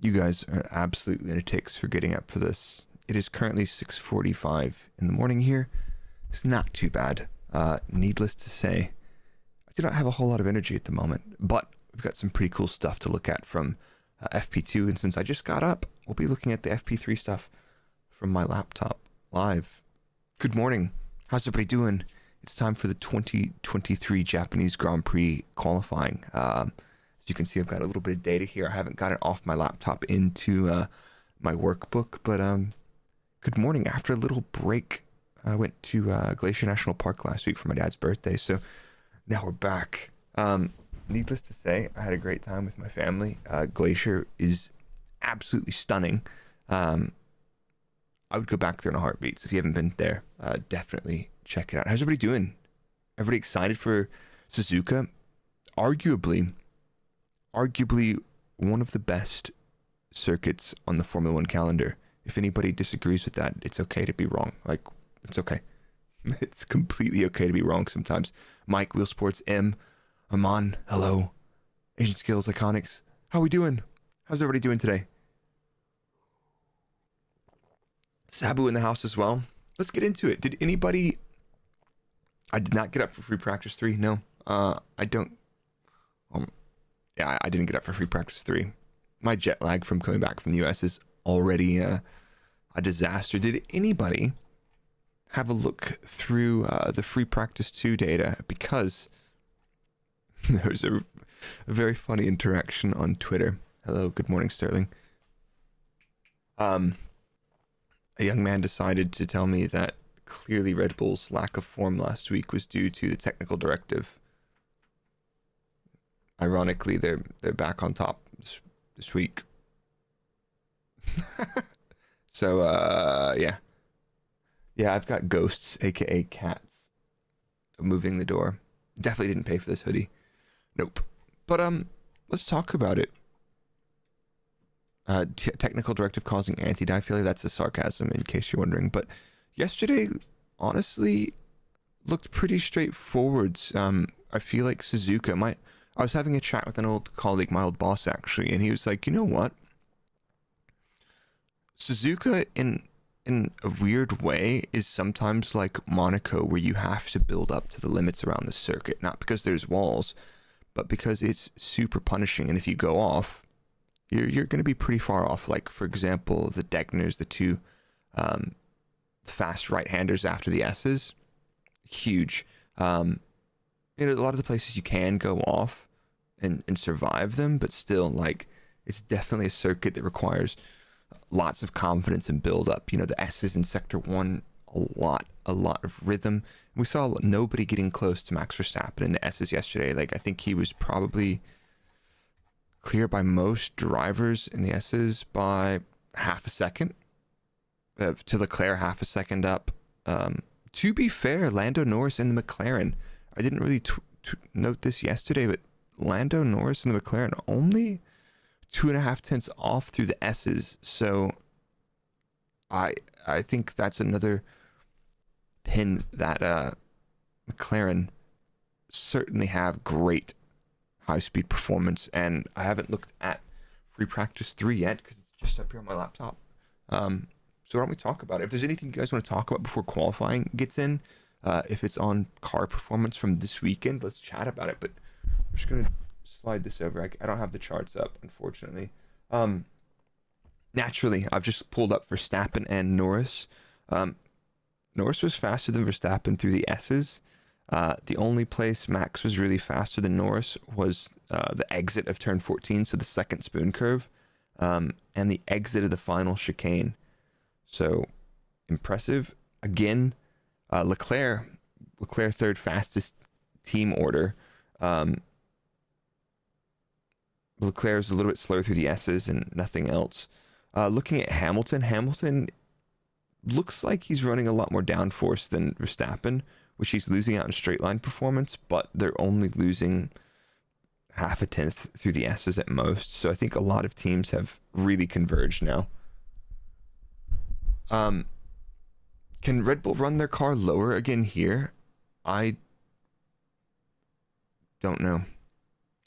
You guys are absolute lunatics for getting up for this. It is currently 6:45 in the morning here. It's not too bad. Needless to say, I do not have a whole lot of energy at the moment, but we've got some pretty cool stuff to look at from FP2, and since I just got up, we'll be looking at the FP3 stuff from my laptop live. Good morning. How's everybody doing? It's time for the 2023 Japanese Grand Prix Qualifying. As you can see, I've got a little bit of data here. I haven't got it off my laptop into my workbook, but good morning. After a little break, I went to Glacier National Park last week for my dad's birthday, so now we're back. Needless to say, I had a great time with my family. Glacier is absolutely stunning. I would go back there in a heartbeat, so if you haven't been there, definitely check it out. How's everybody doing? Everybody excited for Suzuka? Arguably one of the best circuits on the Formula One calendar. If anybody disagrees with that, it's okay to be wrong. Like, it's okay. It's completely okay to be wrong sometimes. Mike, Wheel Sports, M, Aman, hello. Asian Skills, Iconics. How we doing? How's everybody doing today? Sabu in the house as well. Let's get into it. Did anybody... I did not get up for free practice 3. No, I don't... Yeah, I didn't get up for free practice 3. My jet lag from coming back from the US is already a disaster. Did anybody have a look through the free practice 2 data? Because there was a very funny interaction on Twitter. Hello, good morning, Sterling. A young man decided to tell me that clearly Red Bull's lack of form last week was due to the technical directive. Ironically, they're back on top this week. So yeah, I've got ghosts, aka cats, moving the door. Definitely didn't pay for this hoodie. Nope. But let's talk about it. Technical directive causing anti-die failure. That's a sarcasm, in case you're wondering. But yesterday, honestly, looked pretty straightforward. I feel like Suzuka. I was having a chat with an old colleague, my old boss actually, and he was like, you know what? Suzuka, in a weird way, is sometimes like Monaco, where you have to build up to the limits around the circuit, not because there's walls, but because it's super punishing, and if you go off, you're going to be pretty far off. Like, for example, the Degners, the two fast right-handers after the S's, huge. A lot of the places you can go off and survive them, but still, like, it's definitely a circuit that requires lots of confidence and build up. The S's in Sector 1, a lot of rhythm. We saw nobody getting close to Max Verstappen in the S's yesterday. Like, I think he was probably clear by most drivers in the S's by half a second. To Leclerc, half a second up. To be fair, Lando Norris and the McLaren, I didn't really note this yesterday, but Lando Norris and the McLaren only 2.5 tenths off through the S's. So I think that's another pin that McLaren certainly have great high-speed performance. And I haven't looked at free practice 3 yet because it's just up here on my laptop. So why don't we talk about it? If there's anything you guys want to talk about before qualifying gets in, if it's on car performance from this weekend, let's chat about it. But I'm just going to slide this over. I don't have the charts up, unfortunately. Naturally, I've just pulled up Verstappen and Norris. Norris was faster than Verstappen through the S's. The only place Max was really faster than Norris was the exit of turn 14, so the second spoon curve, and the exit of the final chicane. So, impressive. Again, Leclerc third fastest team order. Leclerc is a little bit slower through the S's and nothing else. Looking at Hamilton looks like he's running a lot more downforce than Verstappen, which he's losing out in straight line performance, but they're only losing half a tenth through the S's at most. So I think a lot of teams have really converged now. Can Red Bull run their car lower again here? I don't know.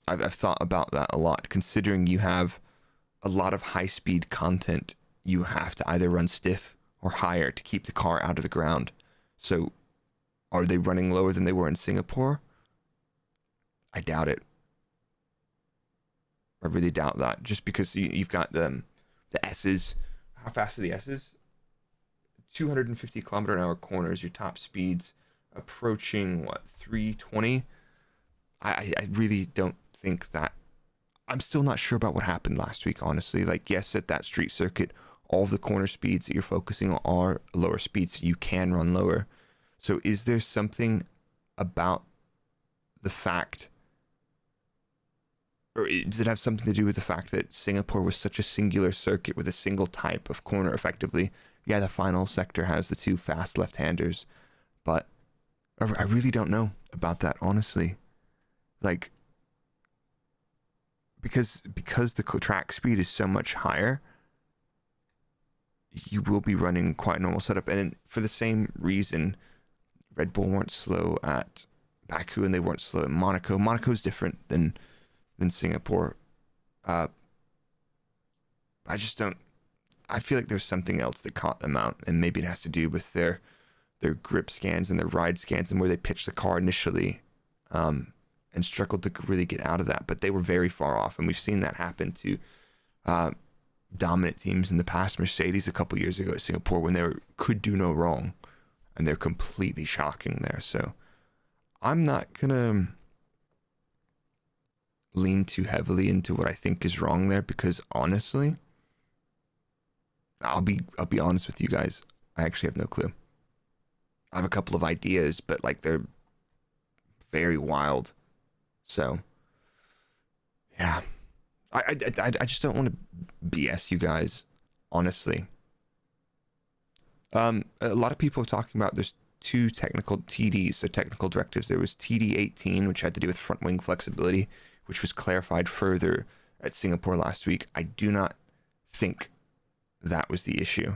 I've thought about that a lot, considering you have a lot of high speed content, you have to either run stiff or higher to keep the car out of the ground. So are they running lower than they were in Singapore? I doubt it. I really doubt that, just because you've got the S's. How fast are the S's? 250 kilometer an hour corners, your top speeds approaching, what, 320? I really don't think that. I'm still not sure about what happened last week, honestly. Like, yes, at that street circuit, all of the corner speeds that you're focusing on are lower speeds, so you can run lower. So is there something about the fact, or does it have something to do with the fact that Singapore was such a singular circuit with a single type of corner effectively? Yeah, the final sector has the two fast left-handers, but I really don't know about that, honestly. Like, because the track speed is so much higher, you will be running quite a normal setup. And for the same reason, Red Bull weren't slow at Baku and they weren't slow at Monaco. Monaco's different than Singapore. I just don't. I feel like there's something else that caught them out, and maybe it has to do with their grip scans and their ride scans and where they pitched the car initially, and struggled to really get out of that. But they were very far off, and we've seen that happen to dominant teams in the past. Mercedes a couple years ago at Singapore, when they could do no wrong, and they're completely shocking there. So I'm not gonna lean too heavily into what I think is wrong there, because honestly, I'll be honest with you guys, I actually have no clue. I have a couple of ideas, but like they're very wild. So yeah, I just don't want to BS you guys, honestly. A lot of people are talking about there's two technical TDs, so technical directives. There was TD 18, which had to do with front wing flexibility, which was clarified further at Singapore last week. I do not think that was the issue.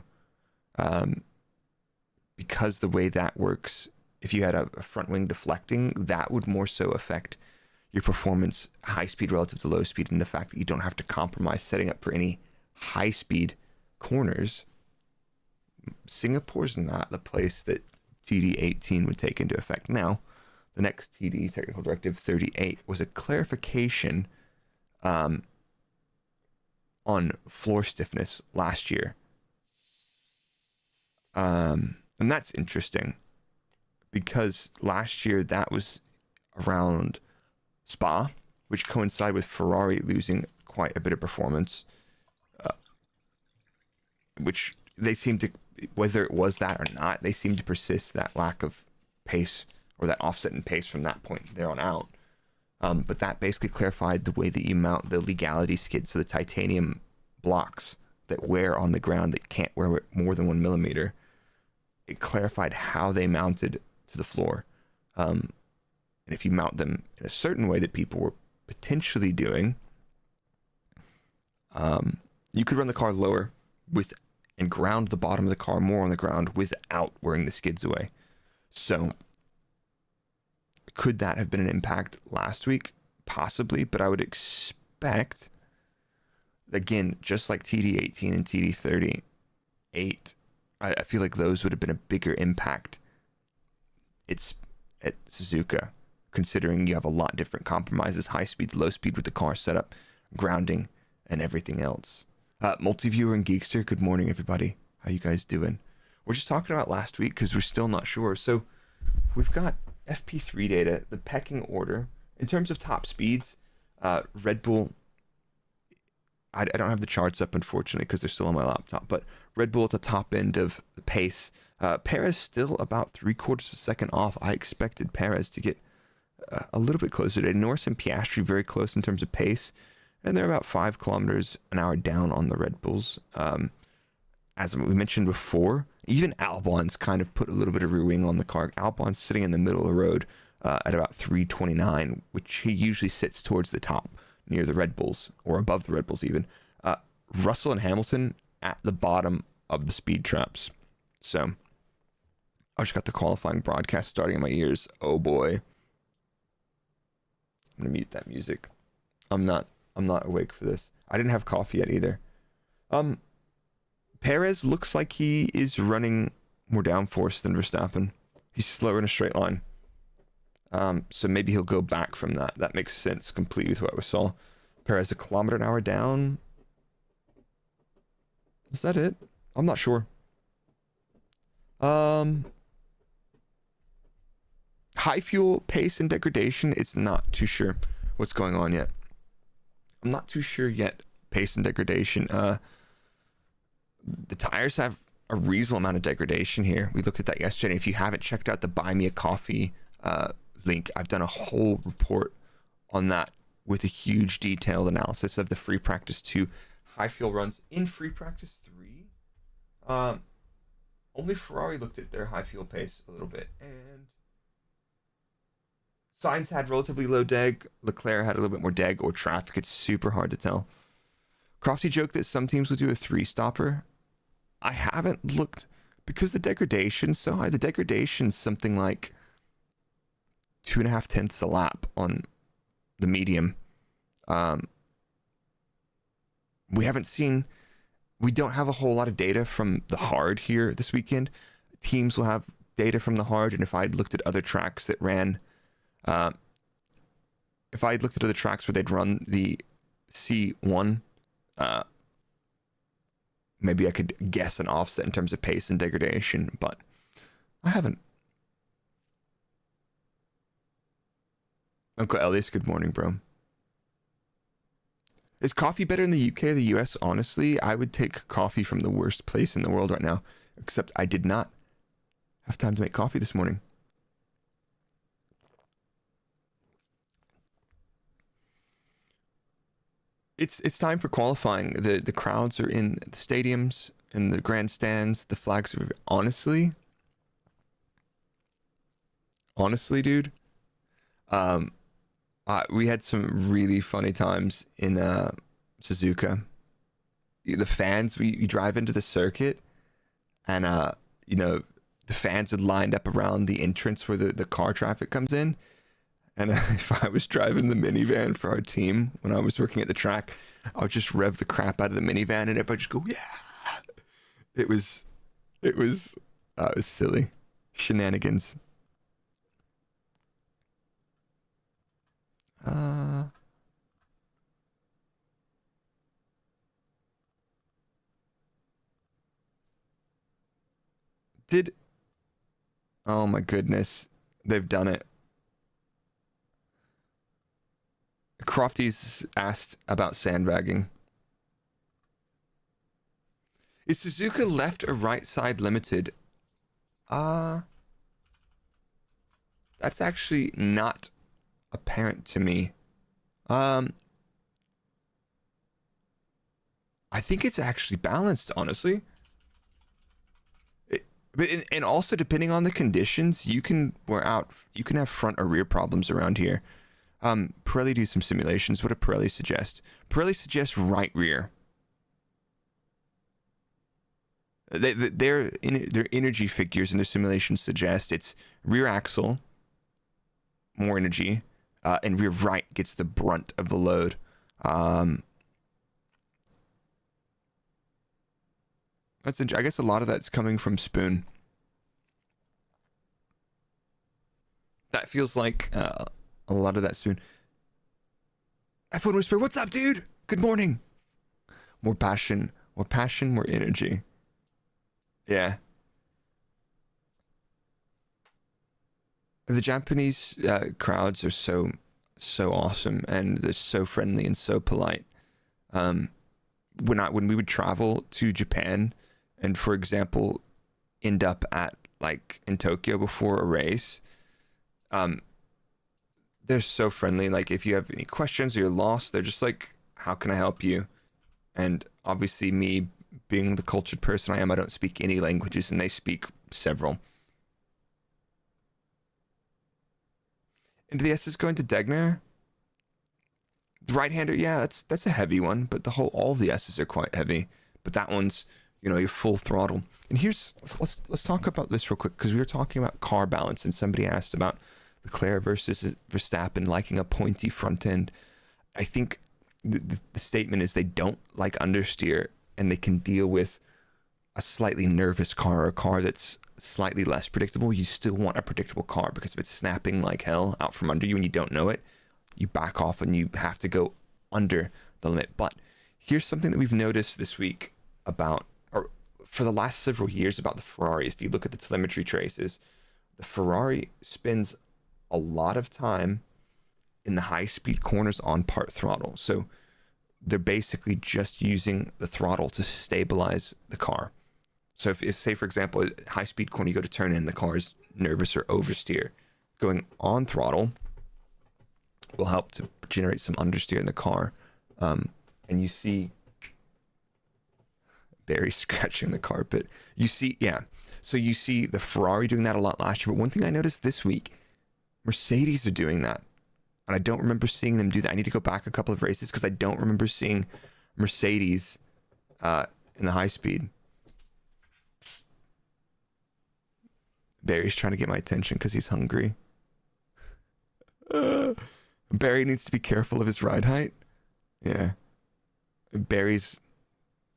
Because the way that works, if you had a front wing deflecting, that would more so affect your performance, high speed relative to low speed, and the fact that you don't have to compromise setting up for any high speed corners. Singapore's not the place that TD 18 would take into effect. Now, the next TD, Technical Directive 38, was a clarification on floor stiffness last year. And that's interesting, because last year that was around Spa, which coincided with Ferrari losing quite a bit of performance, which they seem to, whether it was that or not, they seem to persist that lack of pace, or that offset in pace from that point there on out. But that basically clarified the way that you mount the legality skid, so the titanium blocks that wear on the ground that can't wear more than 1 millimeter. It clarified how they mounted to the floor. And if you mount them in a certain way that people were potentially doing, you could run the car lower and ground the bottom of the car more on the ground without wearing the skids away. So could that have been an impact last week? Possibly, but I would expect, again, just like TD 18 and TD 38, I feel like those would have been a bigger impact. It's at Suzuka, considering you have a lot different compromises, high speed, low speed with the car setup, grounding, and everything else. Multiviewer and Geekster, good morning, everybody. How you guys doing? We're just talking about last week because we're still not sure. So we've got FP3 data, the pecking order. In terms of top speeds, Red Bull, I don't have the charts up, unfortunately, because they're still on my laptop, but Red Bull at the top end of the pace. Perez still about 3/4 of a second off. I expected Perez to get a little bit closer today. Norris and Piastri very close in terms of pace, and they're about 5 kilometers an hour down on the Red Bulls. As we mentioned before, even Albon's kind of put a little bit of rear wing on the car. Albon's sitting in the middle of the road at about 329, which he usually sits towards the top, near the Red Bulls, or above the Red Bulls even. Russell and Hamilton at the bottom of the speed traps. So I just got the qualifying broadcast starting in my ears. Oh boy. I'm gonna mute that music. I'm not awake for this. I didn't have coffee yet either. Perez looks like he is running more downforce than Verstappen. He's slower in a straight line. So maybe he'll go back from that. That makes sense completely with what we saw. Perez 1 kilometer an hour down. Is that it? I'm not sure. High fuel pace and degradation. It's not too sure what's going on yet. I'm not too sure yet. Pace and degradation. The tires have a reasonable amount of degradation here. We looked at that yesterday. If you haven't checked out the Buy Me a Coffee link, I've done a whole report on that with a huge detailed analysis of the free practice 2 high fuel runs in free practice 3. Only Ferrari looked at their high fuel pace a little bit, and Sainz had relatively low deg. Leclerc had a little bit more deg or traffic. It's super hard to tell. Crofty joked that some teams would do a 3-stopper. I haven't looked because the degradation's so high. The degradation's something like 2.5 tenths a lap on the medium. We don't have a whole lot of data from the hard here this weekend. Teams will have data from the hard, and if I'd looked at other tracks that ran, if I'd looked at other tracks where they'd run the C1, maybe I could guess an offset in terms of pace and degradation, but I haven't. Uncle Elias, good morning, bro. Is coffee better in the UK or the US? Honestly, I would take coffee from the worst place in the world right now, except I did not have time to make coffee this morning. It's time for qualifying. The crowds are in the stadiums, in the grandstands, the flags are honestly, dude. We had some really funny times in Suzuka. The fans, we drive into the circuit, and the fans had lined up around the entrance where the car traffic comes in. And if I was driving the minivan for our team when I was working at the track, I would just rev the crap out of the minivan, and everybody just go, yeah. It was silly shenanigans. Oh my goodness, they've done it. Crofty's asked about sandbagging. Is Suzuka left or right side limited? That's actually not apparent to me. I think it's actually balanced, honestly. And also, depending on the conditions, you can have front or rear problems around here. Pirelli do some simulations. What do Pirelli suggest? Pirelli suggests right rear. Their energy figures and their simulations suggest it's rear axle, more energy, and rear right gets the brunt of the load. I guess a lot of that's coming from Spoon. That feels like a lot of that Spoon. F1 Whisper, what's up, dude? Good morning. More passion, more energy. Yeah. The Japanese crowds are so awesome, and they're so friendly and so polite. When we would travel to Japan, and for example, end up at in Tokyo before a race, they're so friendly. Like, if you have any questions or you're lost, they're just like, how can I help you? And obviously, me being the cultured person I am, I don't speak any languages, and they speak several. And the S is going to Degner. The right-hander, yeah, that's a heavy one, but all of the S's are quite heavy. But that one's, your full throttle. And let's talk about this real quick, because we were talking about car balance, and somebody asked about Leclerc versus Verstappen liking a pointy front end. I think the statement is they don't like understeer, and they can deal with a slightly nervous car or a car that's slightly less predictable. You still want a predictable car, because if it's snapping like hell out from under you and you don't know it, you back off and you have to go under the limit. But here's something that we've noticed this week about, or for the last several years, about the Ferrari. If you look at the telemetry traces, the Ferrari spends a lot of time in the high speed corners on part throttle. So they're basically just using the throttle to stabilize the car. So if say, for example, high speed corner, you go to turn in, the car is nervous or oversteer, going on throttle will help to generate some understeer in the car. And you see Barry scratching the carpet. You see, yeah. So you see the Ferrari doing that a lot last year. But one thing I noticed this week, Mercedes are doing that. And I don't remember seeing them do that. I need to go back a couple of races, because I don't remember seeing Mercedes in the high speed. Barry's trying to get my attention because he's hungry. Barry needs to be careful of his ride height. Yeah. Barry's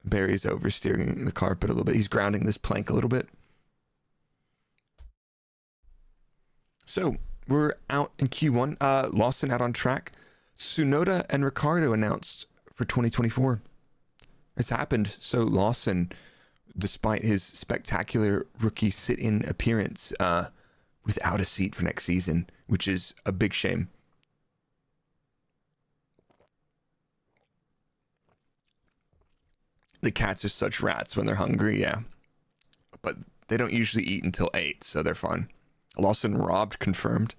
oversteering the carpet a little bit. He's grounding this plank a little bit. So we're out in Q1. Lawson out on track. Tsunoda and Ricciardo announced for 2024. It's happened. So Lawson, despite his spectacular rookie sit-in appearance, without a seat for next season, which is a big shame. The cats are such rats when they're hungry, yeah. But they don't usually eat until 8, so they're fine. Lawson robbed, confirmed.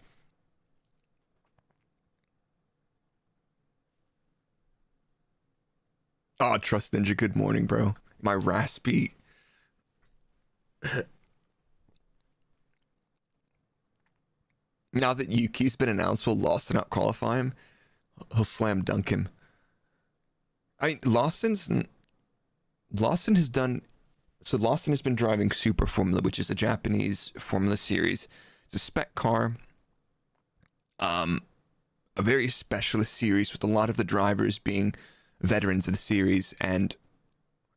Oh, Trust Ninja, good morning, bro. My raspy... Now that Yuki's been announced, will Lawson out qualify him? He'll slam dunk him. I mean, Lawson has done... So Lawson has been driving Super Formula, which is a Japanese Formula series. It's a spec car. A very specialist series with a lot of the drivers being veterans of the series, and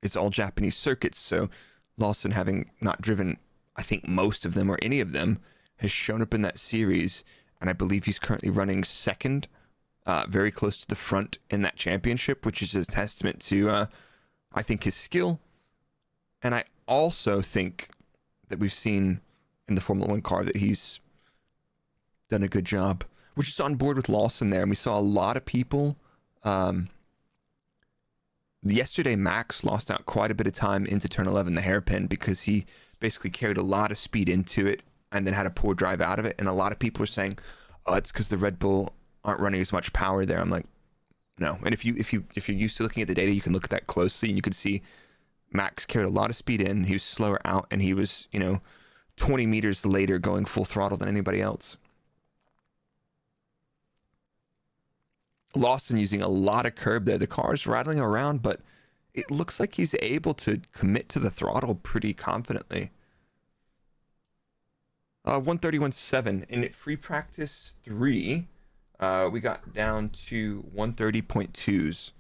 it's all Japanese circuits. So Lawson, having not driven, I think, most of them or any of them, has shown up in that series, and I believe he's currently running second, very close to the front in that championship, which is a testament to, I think, his skill. And I also think that we've seen in the Formula One car that he's done a good job. We're just on board with Lawson there, and we saw a lot of people. Yesterday, Max lost out quite a bit of time into turn 11, the hairpin, because he basically carried a lot of speed into it and then had a poor drive out of it. And a lot of people were saying, "Oh, it's because the Red Bull aren't running as much power there." I'm like, no. And if you're used to looking at the data, you can look at that closely, and you can see Max carried a lot of speed in. He was slower out, and he was, 20 meters later going full throttle than anybody else. Lawson using a lot of curb there. The car's rattling around, but it looks like he's able to commit to the throttle pretty confidently. 131.7 in free practice 3. We got down to 130.2s.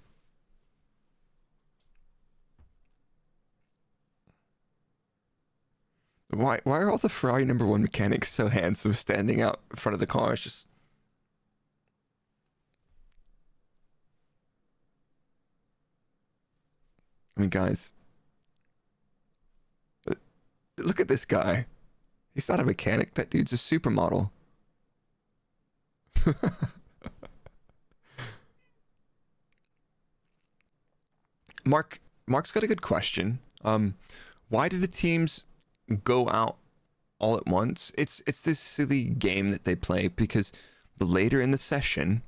Why are all the Ferrari #1 mechanics so handsome standing out in front of the car? It's just... I mean, guys, look at this guy. He's not a mechanic. That dude's a supermodel. Mark's got a good question. Why do the teams go out all at once? It's this silly game that they play, because the later in the session,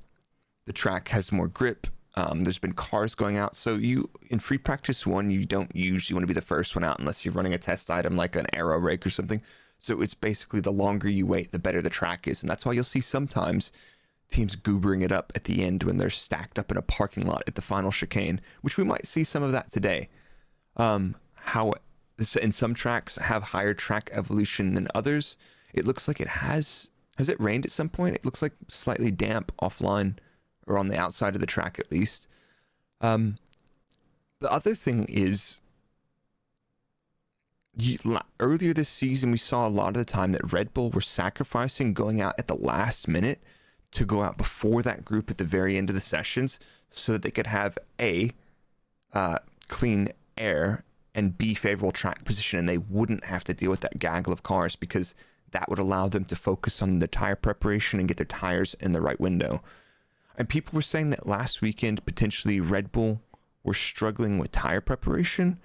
the track has more grip. There's been cars going out, so in free practice 1, you don't usually want to be the first one out unless you're running a test item like an aero rake or something. So it's basically the longer you wait, the better the track is, and that's why you'll see sometimes teams goobering it up at the end when they're stacked up in a parking lot at the final chicane, which we might see some of that today. How in some tracks have higher track evolution than others. It looks like it has it rained at some point? It looks like slightly damp offline, or on the outside of the track at least. Um, the other thing is, earlier this season, we saw a lot of the time that Red Bull were sacrificing going out at the last minute to go out before that group at the very end of the sessions so that they could have A, clean air, and B, favorable track position, and they wouldn't have to deal with that gaggle of cars because that would allow them to focus on the tire preparation and get their tires in the right window. And people were saying that last weekend, potentially Red Bull were struggling with tire preparation.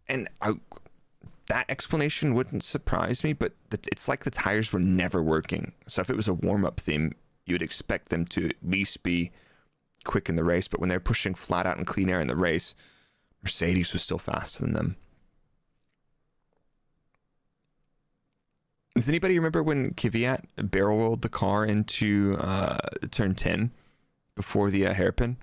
And that explanation wouldn't surprise me, but it's like the tires were never working. So if it was a warm-up theme, you would expect them to at least be quick in the race. But when they're pushing flat out in clean air in the race, Mercedes was still faster than them. Does anybody remember when Kvyat barrel rolled the car into turn 10 before the hairpin?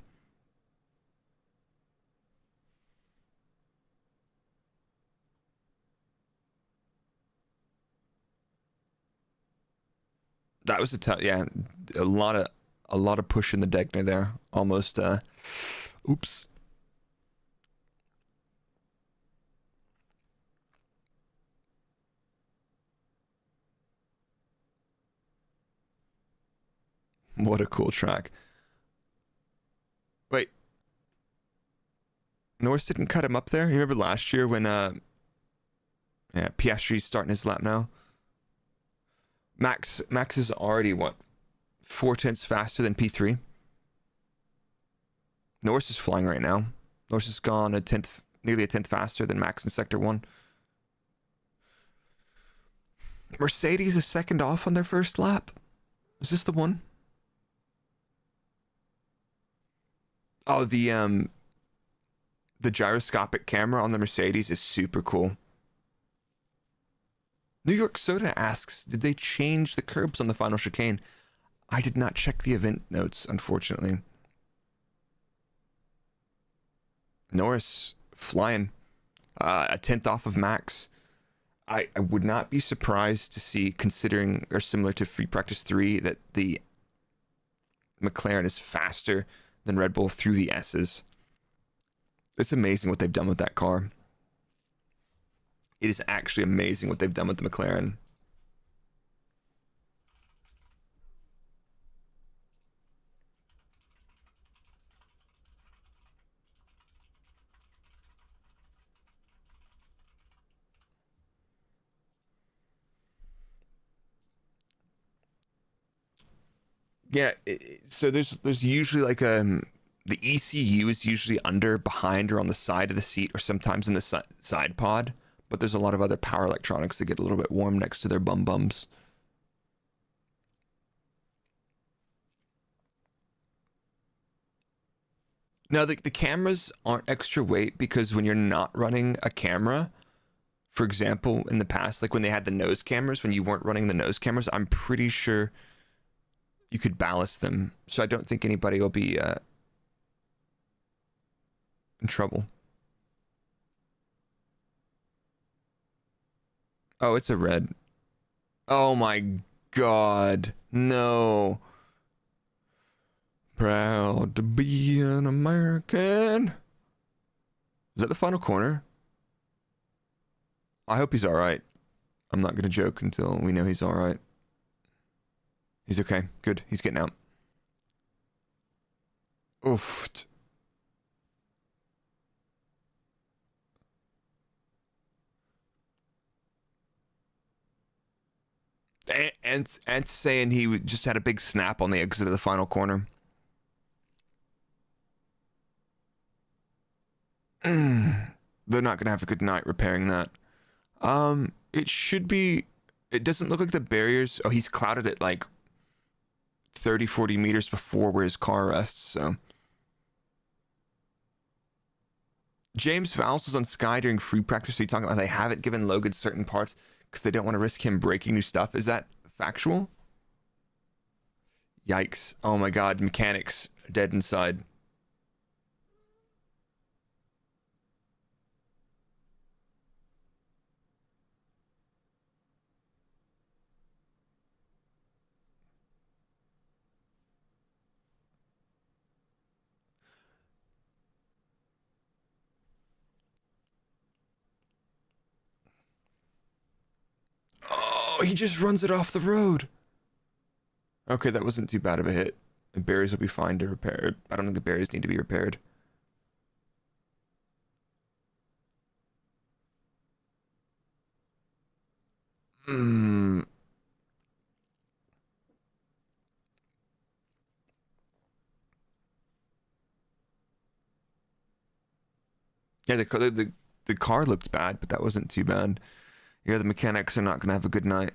That was a lot of push in the Degner there. Almost oops. What a cool track. Wait, Norris didn't cut him up there? You remember last year when Piastri's starting his lap now? Max is already what, 4/10 faster than P3. Norris is flying right now. Norris has gone nearly a tenth faster than Max in Sector 1. Mercedes is second off on their first lap. Is this the one? Oh, the gyroscopic camera on the Mercedes is super cool. New York Soda asks, did they change the curbs on the final chicane? I did not check the event notes, unfortunately. Norris flying a tenth off of Max. I would not be surprised to see, considering, or similar to Free Practice 3, that the McLaren is faster than Red Bull through the S's. It's amazing what they've done with that car. It is actually amazing what they've done with the McLaren. Yeah, so there's usually like the ECU is usually under, behind, or on the side of the seat, or sometimes in the side pod. But there's a lot of other power electronics that get a little bit warm next to their bums. Now, the cameras aren't extra weight because when you're not running a camera, for example, in the past, like when they had the nose cameras, when you weren't running the nose cameras, I'm pretty sure you could ballast them. So I don't think anybody will be in trouble. Oh, it's a red. Oh my god. No. Proud to be an American. Is that the final corner? I hope he's alright. I'm not gonna joke until we know he's alright. He's okay. Good. He's getting out. Oof. And saying he just had a big snap on the exit of the final corner. They're not gonna have a good night repairing that. It should be. It doesn't look like the barriers. Oh, he's clouded it like 30, 40 meters before where his car rests. So James Vowles was on Sky during free practice. So you talking about they haven't given Logan certain parts because they don't want to risk him breaking new stuff. Is that factual? Yikes! Oh my God, mechanics dead inside. Oh, he just runs it off the road. Okay, that wasn't too bad of a hit. The barriers will be fine to repair. I don't think the barriers need to be repaired. Hmm. Yeah, the car looked bad, but that wasn't too bad. Yeah, the mechanics are not gonna have a good night.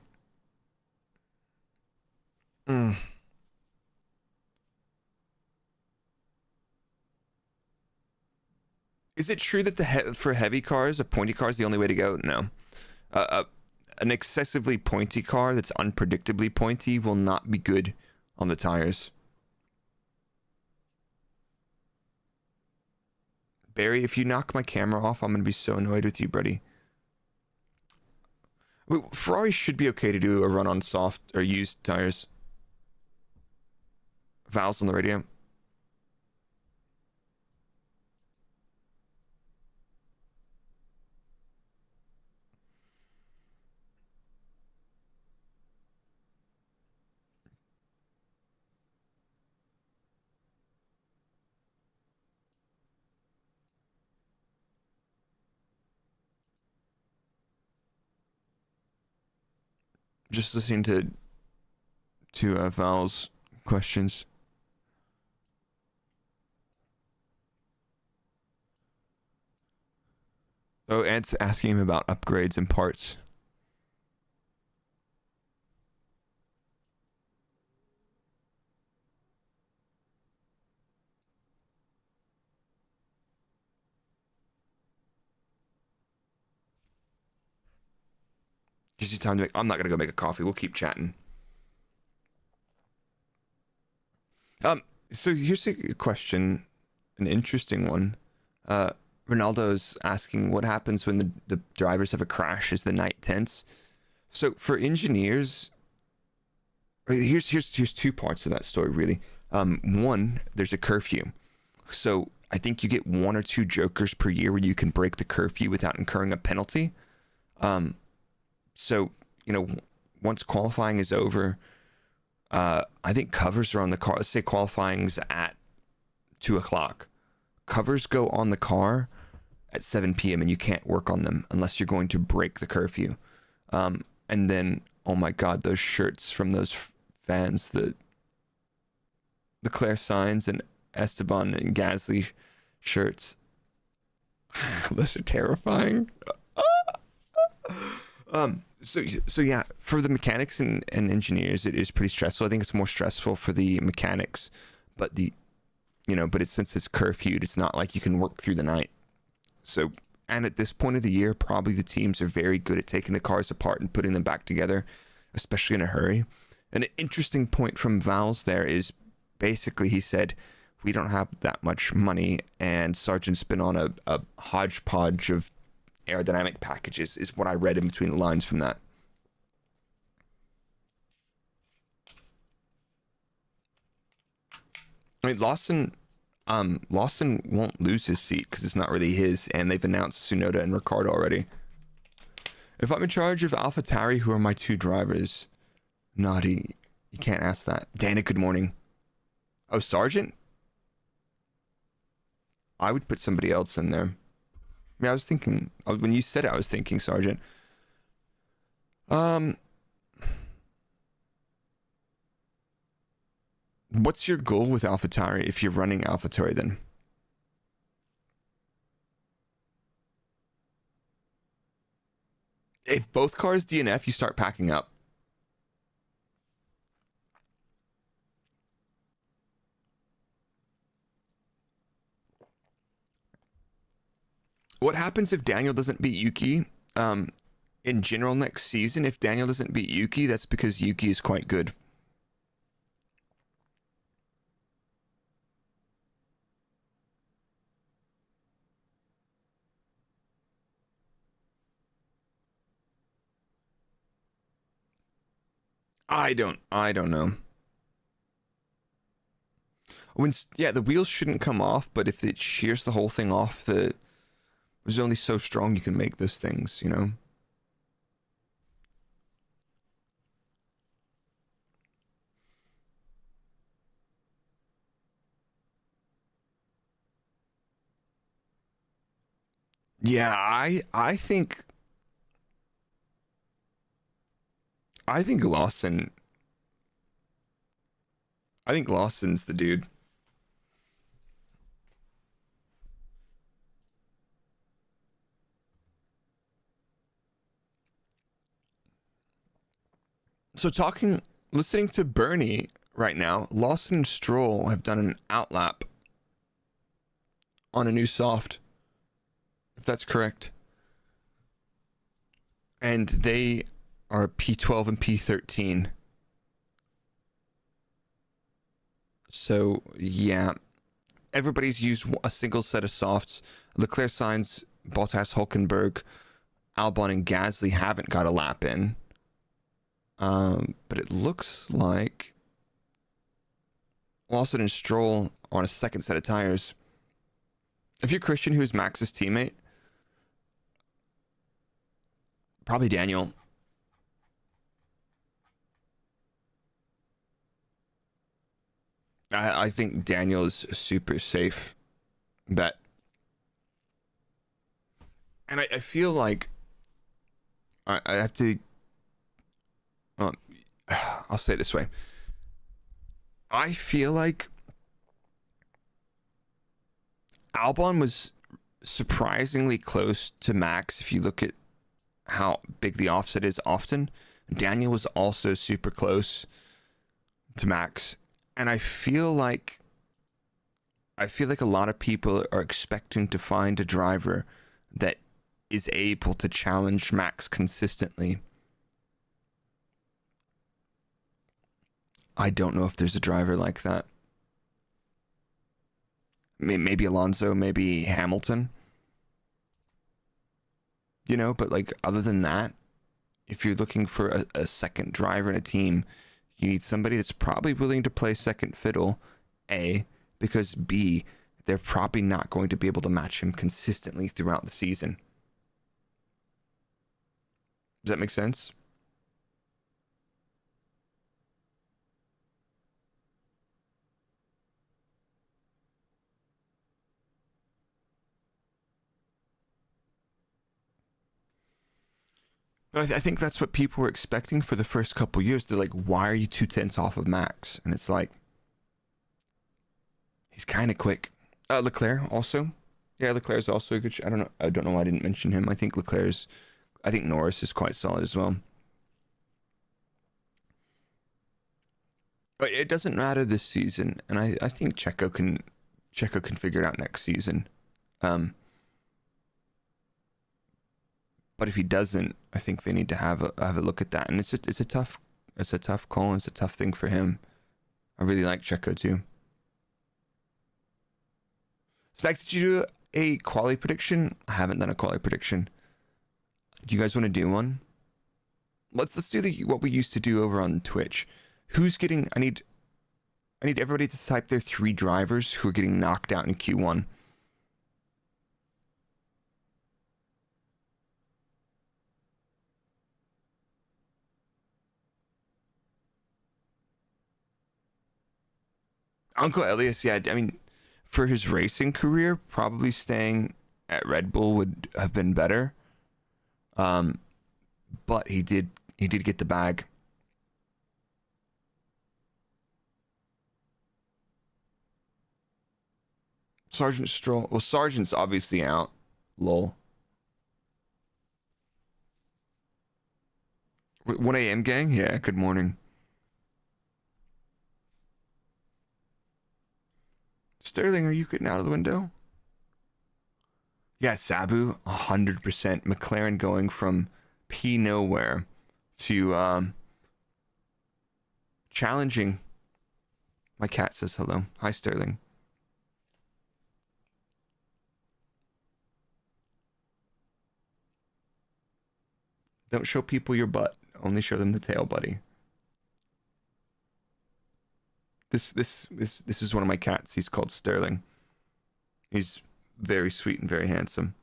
Mm. Is it true that for heavy cars, a pointy car is the only way to go? No. Uh, an excessively pointy car that's unpredictably pointy will not be good on the tires. Barry, if you knock my camera off, I'm gonna be so annoyed with you, buddy. Ferrari should be okay to do a run on soft or used tires. Valves on the radio. Just listening to Val's questions. Oh, Ant's asking him about upgrades and parts. Gives you time to make. I'm not gonna go make a coffee. We'll keep chatting. Um. So here's a question, an interesting one. Uh, Ronaldo's asking what happens when the drivers have a crash. Is the night tense? So for engineers, here's two parts of that story really. One, there's a curfew, so I think you get one or two jokers per year where you can break the curfew without incurring a penalty. Um, so once qualifying is over, I think covers are on the car. Let's say qualifying's at 2 o'clock. Covers go on the car at 7 p.m. and you can't work on them unless you're going to break the curfew. And then, oh my God, those shirts from those fans, the Claire Signs and Esteban and Gasly shirts. Those are terrifying. So yeah, for the mechanics and engineers, it is pretty stressful. I think it's more stressful for the mechanics, but since it's curfewed, it's not like you can work through the night. So, and at this point of the year, probably the teams are very good at taking the cars apart and putting them back together, especially in a hurry. An interesting point from Val's there is basically he said, we don't have that much money, and Sargent's been on a hodgepodge of aerodynamic packages, is what I read in between the lines from that. I mean, Lawson won't lose his seat because it's not really his, and they've announced Tsunoda and Ricciardo already. If I'm in charge of AlphaTauri, who are my two drivers? Naughty. You can't ask that. Dana, good morning. Oh, Sargent? I would put somebody else in there. I mean, I was thinking, when you said it, I was thinking Sargent. What's your goal with AlphaTauri if you're running AlphaTauri then? If both cars DNF, you start packing up. What happens if Daniel doesn't beat Yuki? In general, next season, if Daniel doesn't beat Yuki, that's because Yuki is quite good. I don't know. The wheels shouldn't come off, but if it shears the whole thing off, there's only so strong you can make those things, Yeah, I think Lawson I think Lawson's the dude. So listening to Bernie right now, Lawson and Stroll have done an outlap on a new soft, if that's correct. And they are P12 and P13. So, yeah, everybody's used a single set of softs. Leclerc, Sainz, Bottas, Hulkenberg, Albon, and Gasly haven't got a lap in. But it looks like Lawson and Stroll are on a second set of tires. If you're Christian, who's Max's teammate, probably Daniel. I think Daniel is a super safe bet. And I feel like I have to. Um, I'll say it this way. I feel like Albon was surprisingly close to Max if you look at how big the offset is often. Daniel was also super close to Max. And I feel like a lot of people are expecting to find a driver that is able to challenge Max consistently. I don't know if there's a driver like that. Maybe Alonso, maybe Hamilton. You know, but like other than that, if you're looking for a second driver in a team, you need somebody that's probably willing to play second fiddle, A, because B, they're probably not going to be able to match him consistently throughout the season. Does that make sense? But I think that's what people were expecting for the first couple years. They're like, why are you 2/10 off of Max? And it's like, he's kind of quick. Leclerc also. Yeah, Leclerc's also a good. I don't know. I don't know why I didn't mention him. I think Leclerc's. I think Norris is quite solid as well. But it doesn't matter this season, and I think Checo can figure it out next season. Um, but if he doesn't, I think they need to have a look at that. And it's a tough call. It's a tough thing for him. I really like Checo too. Stacks, did you do a quali prediction? I haven't done a quali prediction. Do you guys want to do one? Let's do what we used to do over on Twitch. Who's getting? I need everybody to type their 3 drivers who are getting knocked out in Q1. Uncle Elias, yeah, I mean, for his racing career, probably staying at Red Bull would have been better. Um, but he did get the bag. Sergeant Stroll. Well, Sergeant's obviously out. Lol. 1 a.m. gang? Yeah, good morning. Sterling, are you getting out of the window? Yeah, Sabu, 100%. McLaren going from P nowhere to challenging. My cat says hello. Hi, Sterling. Don't show people your butt. Only show them the tail, buddy. This is one of my cats. He's called Sterling. He's very sweet and very handsome.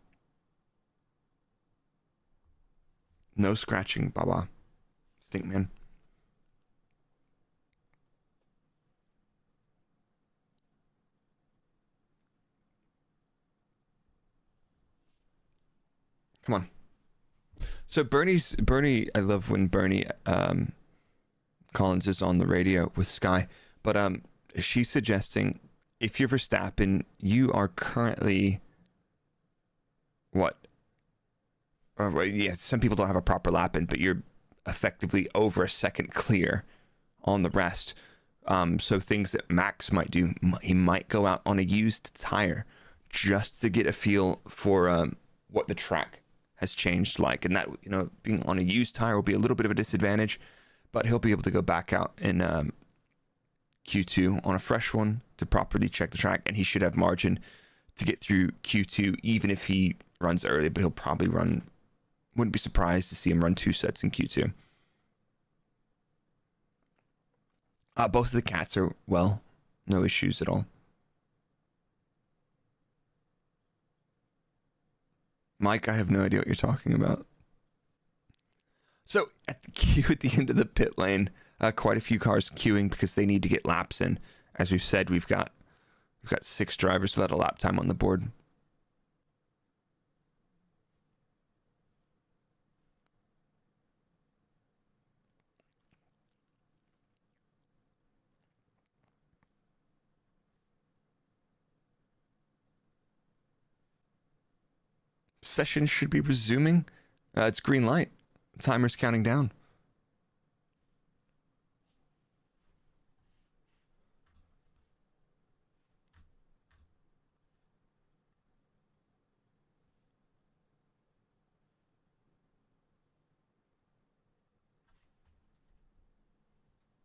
No scratching, Baba. Stink man. Come on. So Bernie. I love when Bernie Collins is on the radio with Sky, but she's suggesting if you're Verstappen, you are currently what? Well, yeah, some people don't have a proper lap in, but you're effectively over a second clear on the rest. So things that Max might do, he might go out on a used tire just to get a feel for what the track has changed like, and that being on a used tire will be a little bit of a disadvantage, but he'll be able to go back out in Q2 on a fresh one to properly check the track, and he should have margin to get through Q2 even if he runs early, but he'll probably run. Wouldn't be surprised to see him run 2 sets in Q2. Both of the cats are well, no issues at all. Mike, I have no idea what you're talking about. So at the queue at the end of the pit lane, quite a few cars queuing because they need to get laps in. As we've said, we've got 6 drivers without a lap time on the board. Session should be resuming. It's green light. Timer's counting down.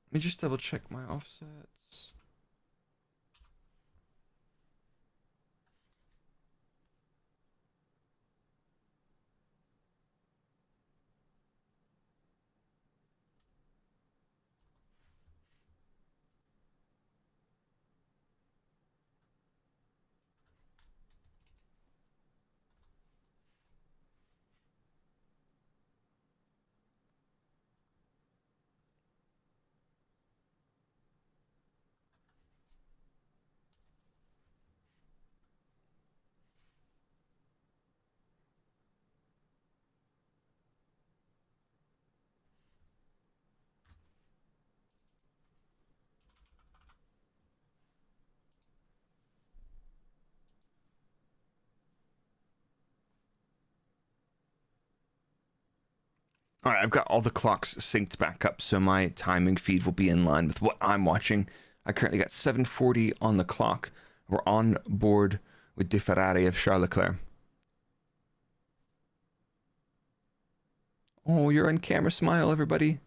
Let me just double check my offsets. All right, I've got all the clocks synced back up, so my timing feed will be in line with what I'm watching. I currently got 7:40 on the clock. We're on board with the Ferrari of Charles Leclerc. Oh, you're on camera smile, everybody.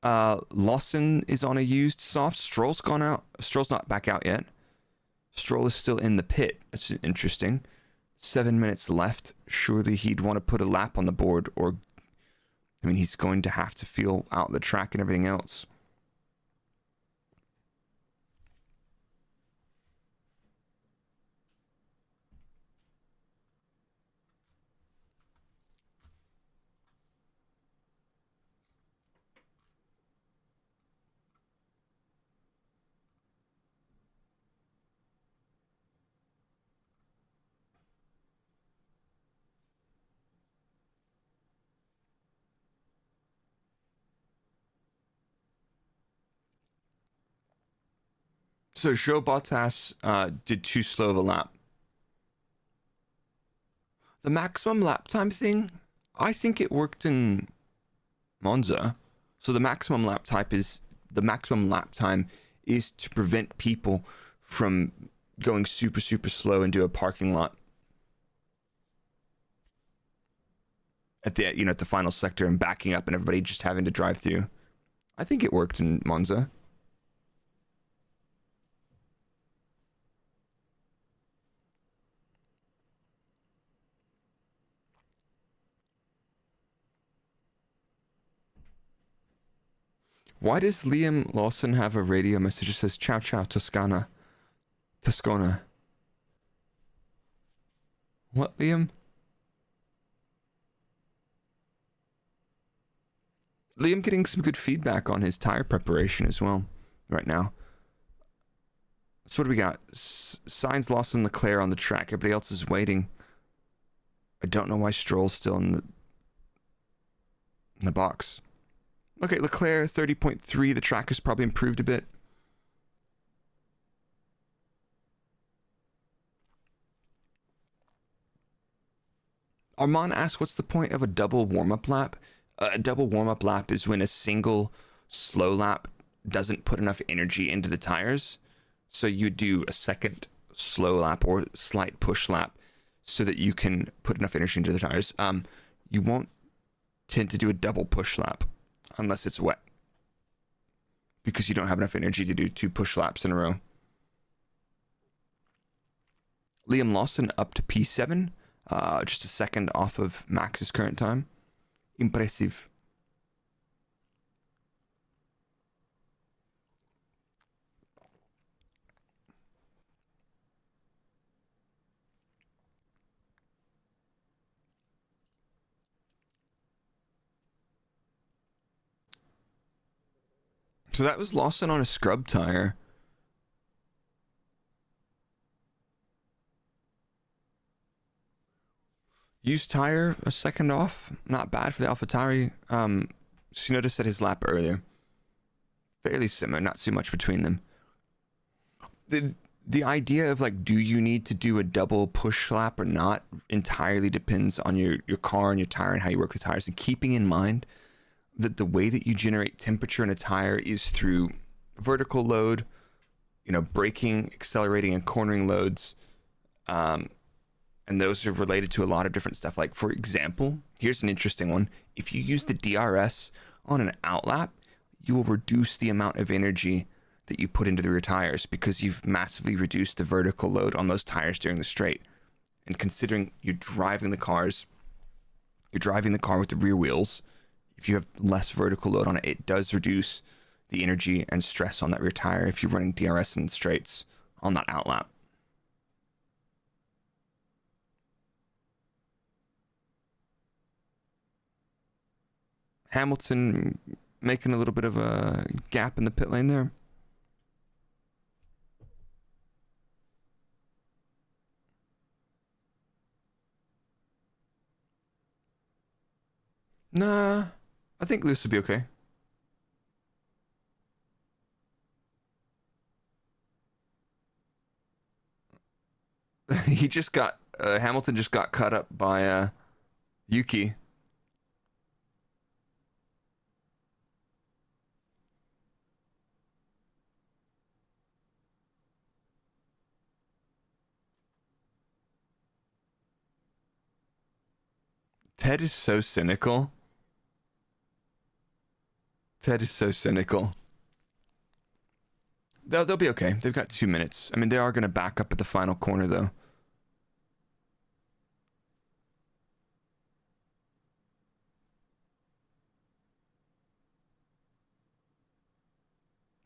Lawson is on a used soft. Stroll's gone out. Stroll's not back out yet. Stroll is still in the pit. That's interesting. 7 minutes left. Surely he'd want to put a lap on the board, or I mean, he's going to have to feel out the track and everything else. So Joe Bottas did too slow of a lap. The maximum lap time thing, I think it worked in Monza. So the maximum lap time is to prevent people from going super slow into a parking lot at the final sector and backing up and everybody just having to drive through. I think it worked in Monza. Why does Liam Lawson have a radio message that says "Ciao ciao Toscana"? Toscana. What, Liam? Liam getting some good feedback on his tire preparation as well right now. So what do we got? Sainz, Lawson, Leclerc on the track. Everybody else is waiting. I don't know why Stroll's still in the box. Okay, Leclerc 30.3. The track has probably improved a bit. Armand asks, what's the point of a double warm-up lap? A double warm-up lap is when a single slow lap doesn't put enough energy into the tires. So you do a second slow lap or slight push lap so that you can put enough energy into the tires. You won't tend to do a double push lap unless it's wet, because you don't have enough energy to do 2 push laps in a row. Liam Lawson up to P7, just a second off of Max's current time. Impressive. So that was Lawson on a scrub tire. Used tire, a second off. Not bad for the AlphaTauri. She noticed that his lap earlier. Fairly similar, not too much between them. The idea of like, do you need to do a double push lap or not, entirely depends on your car and your tire and how you work the tires. And keeping in mind that the way that you generate temperature in a tire is through vertical load, braking, accelerating, and cornering loads. And those are related to a lot of different stuff. Like, for example, here's an interesting one. If you use the DRS on an outlap, you will reduce the amount of energy that you put into the rear tires because you've massively reduced the vertical load on those tires during the straight. And considering you're driving the car with the rear wheels, if you have less vertical load on it, it does reduce the energy and stress on that rear tire if you're running DRS in straights on that outlap. Hamilton making a little bit of a gap in the pit lane there. Nah, I think Lewis will be okay. Hamilton just got cut up by Yuki. Ted is so cynical. Ted is so cynical. They'll be okay. They've got 2 minutes. I mean, they are going to back up at the final corner, though.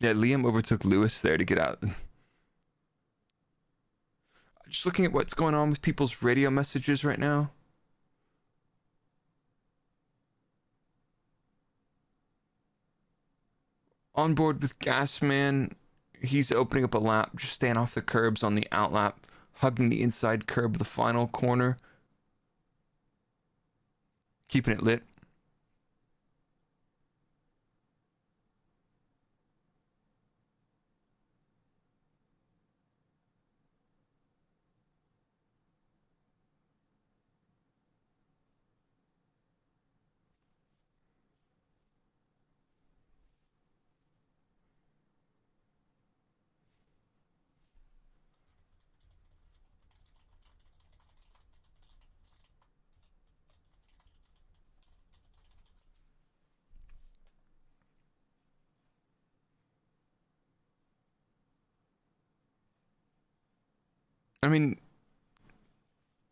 Yeah, Liam overtook Lewis there to get out. Just looking at what's going on with people's radio messages right now. On board with Gasman, he's opening up a lap, just staying off the curbs on the outlap, hugging the inside curb of the final corner, keeping it lit. I mean,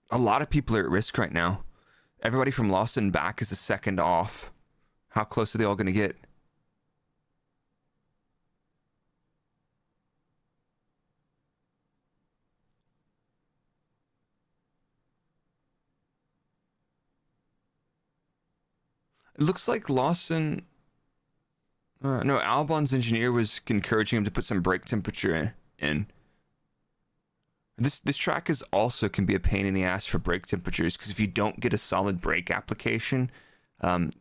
a lot of people are at risk right now. Everybody from Lawson back is a second off. How close are they all going to get? It looks like Lawson... no, Albon's engineer was encouraging him to put some brake temperature in. This track is also can be a pain in the ass for brake temperatures because if you don't get a solid brake application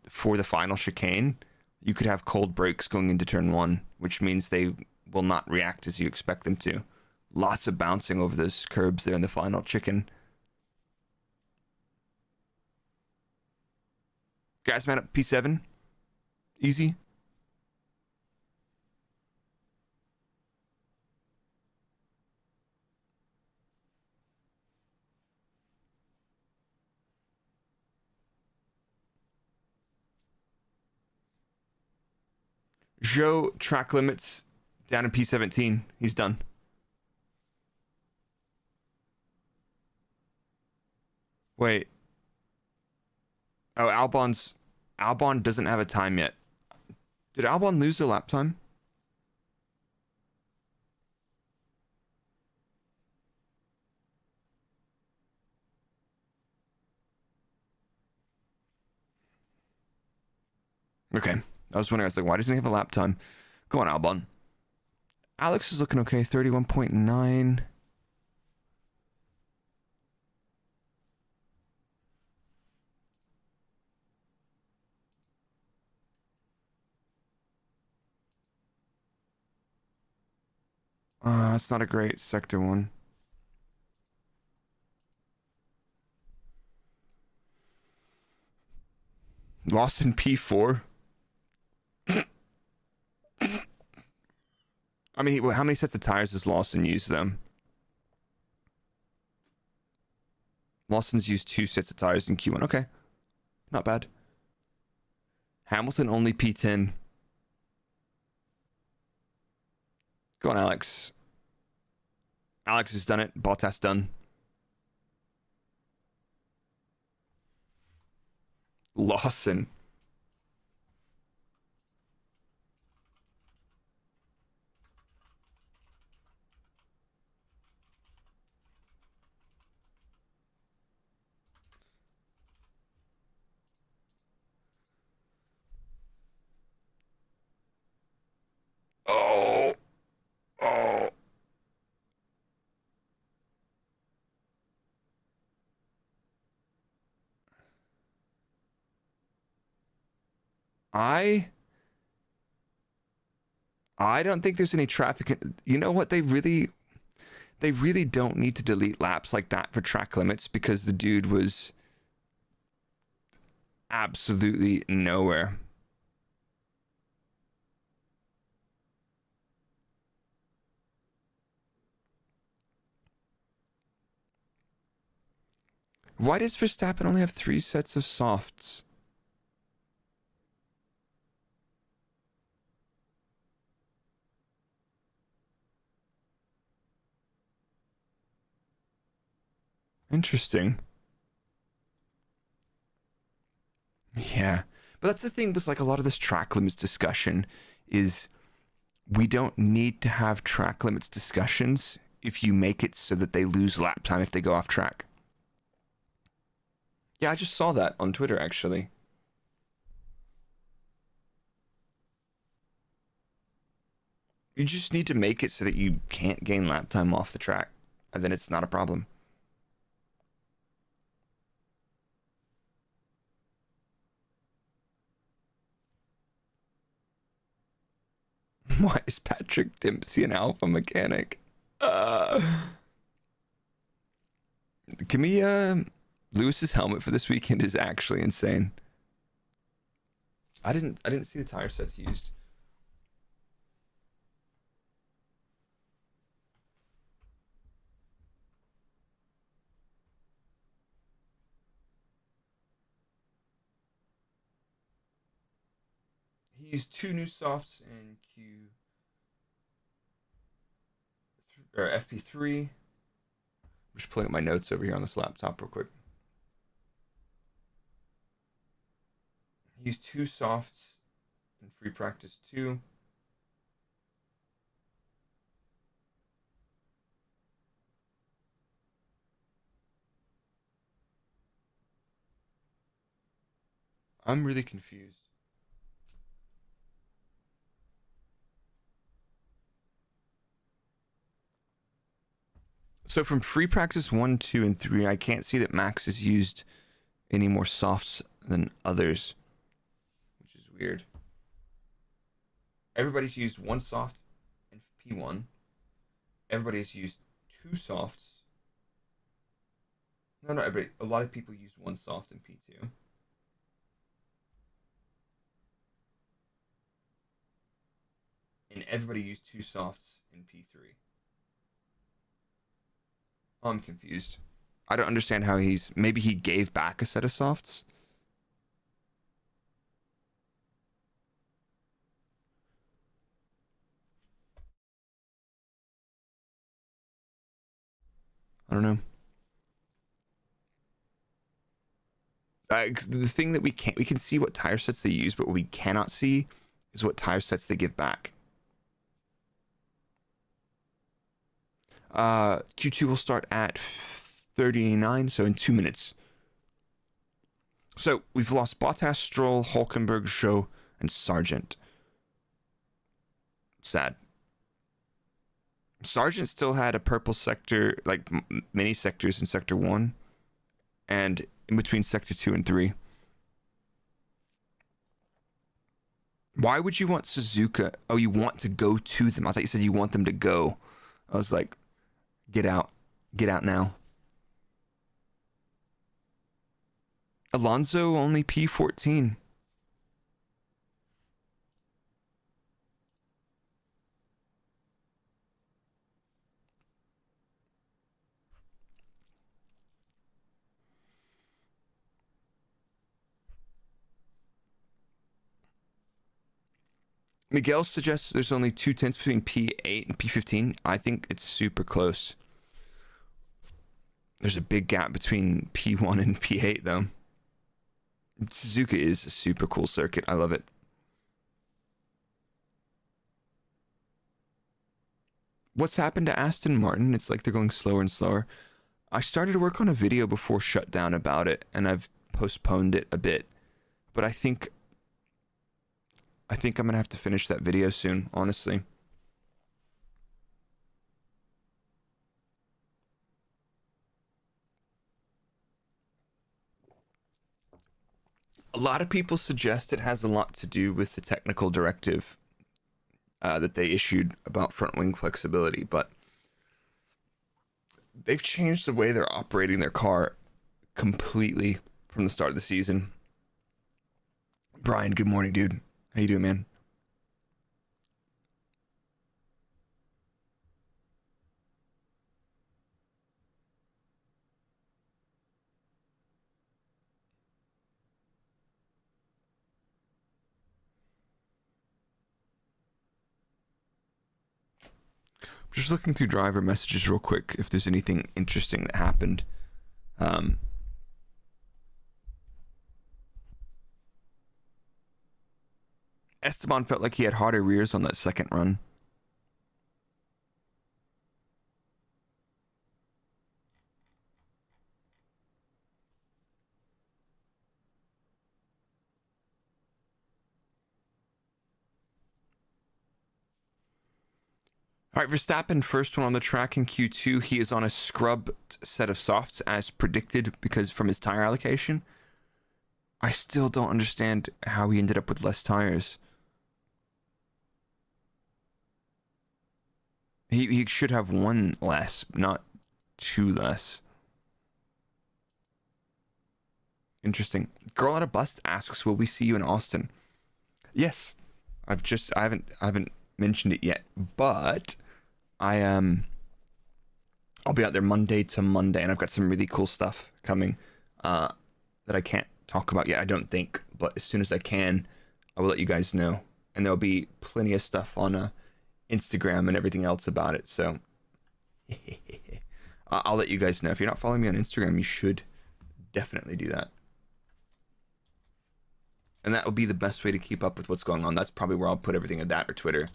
for the final chicane, you could have cold brakes going into turn one, which means they will not react as you expect them to. Lots of bouncing over those curbs there in the final chicken. Guys, man up P7. Easy. Joe track limits down in P17. He's done. Wait. Oh, Albon doesn't have a time yet. Did Albon lose the lap time? Okay. I was wondering, I was like, why doesn't he have a lap time? Go on, Albon. Alex is looking okay, 31.9. It's not a great sector one. Lost in P4. I mean, how many sets of tires does Lawson use them? Lawson's used 2 sets of tires in Q1. Okay. Not bad. Hamilton only P10. Go on, Alex. Alex has done it. Bottas done. Lawson. Oh. Oh. I don't think there's any traffic. You know what? They really don't need to delete laps like that for track limits because the dude was absolutely nowhere. Why does Verstappen only have 3 sets of softs? Interesting. Yeah. But that's the thing with like a lot of this track limits discussion is we don't need to have track limits discussions if you make it so that they lose lap time if they go off track. Yeah, I just saw that on Twitter actually. You just need to make it so that you can't gain lap time off the track, and then it's not a problem. Why is Patrick Dempsey an alpha mechanic? Uh, Give me Lewis's helmet for this weekend is actually insane. I didn't see the tire sets used. He used 2 new softs in Q or FP3. I'm just pulling up my notes over here on this laptop real quick. He used 2 softs in free practice 2. I'm really confused. So from free practice 1, 2, and 3, I can't see that Max has used any more softs than others, which is weird. Everybody's used one soft in P1. Everybody's used two softs. No, not everybody. A lot of people use one soft in P2. And everybody used two softs in P3. I'm confused. I don't understand how maybe he gave back a set of softs. I don't know. The thing that we can see what tire sets they use, but what we cannot see is what tire sets they give back. Q2 will start at 39, so in 2 minutes. So we've lost Bottas, Stroll, Hulkenberg, Zhou, and Sargent. Sad. Sargent still had a purple sector, like mini sectors in sector 1, and in between sector 2 and 3. Why would you want Suzuka? Oh, you want to go to them. I thought you said you want them to go. I was like, get out. Get out now. Alonso only P14. Miguel suggests there's only 2 tenths between P8 and P15. I think it's super close. There's a big gap between P1 and P8, though. Suzuka is a super cool circuit. I love it. What's happened to Aston Martin? It's like they're going slower and slower. I started to work on a video before shutdown about it, and I've postponed it a bit. But I think I'm going to have to finish that video soon, honestly. A lot of people suggest it has a lot to do with the technical directive that they issued about front wing flexibility, but they've changed the way they're operating their car completely from the start of the season. Brian, good morning, dude. How you doing, man? Just looking through driver messages real quick if there's anything interesting that happened. Esteban felt like he had harder rears on that second run. All right, Verstappen, first one on the track in Q2. He is on a scrubbed set of softs as predicted because from his tire allocation. I still don't understand how he ended up with less tires. He should have one less, not two less. Interesting. Girl at a Bust asks, "Will we see you in Austin?" Yes. I haven't mentioned it yet, but I'll be out there Monday to Monday, and I've got some really cool stuff coming that I can't talk about yet, I don't think, but as soon as I can, I will let you guys know. And there'll be plenty of stuff on Instagram and everything else about it, so I'll let you guys know. If you're not following me on Instagram, you should definitely do that. And that will be the best way to keep up with what's going on. That's probably where I'll put everything at, that or Twitter.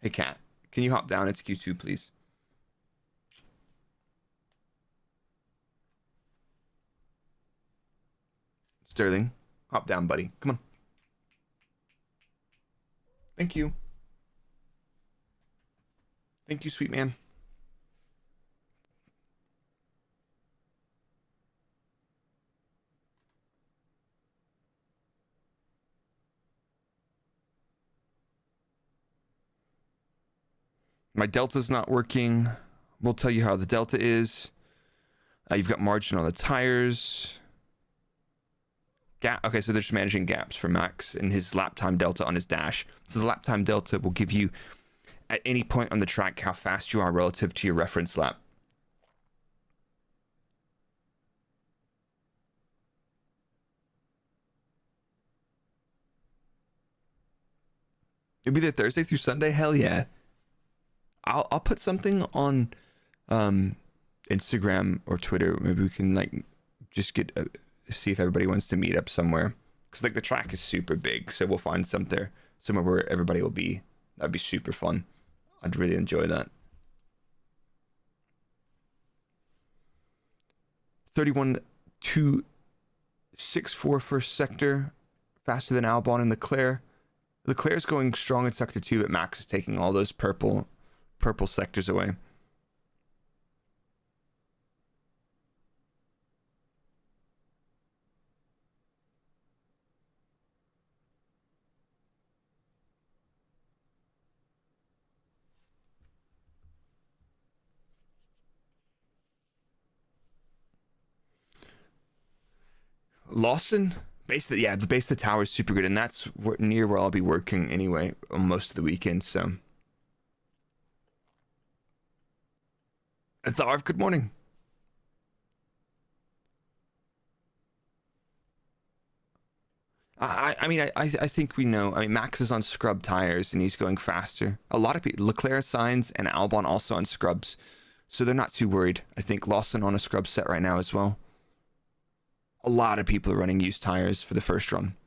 Hey, Kat, can you hop down? It's Q2, please. Sterling, hop down, buddy. Come on. Thank you. Thank you, sweet man. My delta's not working. We'll tell you how the delta is. You've got margin on the tires. Gap. Okay, so they're just managing gaps for Max and his lap time delta on his dash. So the lap time delta will give you at any point on the track how fast you are relative to your reference lap. It'll be there Thursday through Sunday. Hell yeah! I'll put something on Instagram or Twitter. Maybe we can like just get see if everybody wants to meet up somewhere, because like the track is super big, so we'll find somewhere where everybody will be. That'd be super fun. I'd really enjoy that. 31.264 first sector, faster than Albon and Leclerc. Leclerc's going strong in sector 2, but Max is taking all those purple sectors away. Lawson, the base of the tower is super good, and that's near where I'll be working anyway on most of the weekend. So, Tharv, good morning. I think we know. I mean, Max is on scrub tires and he's going faster. A lot of people, Leclerc, Sainz, and Albon also on scrubs, so they're not too worried. I think Lawson on a scrub set right now as well. A lot of people are running used tires for the first run.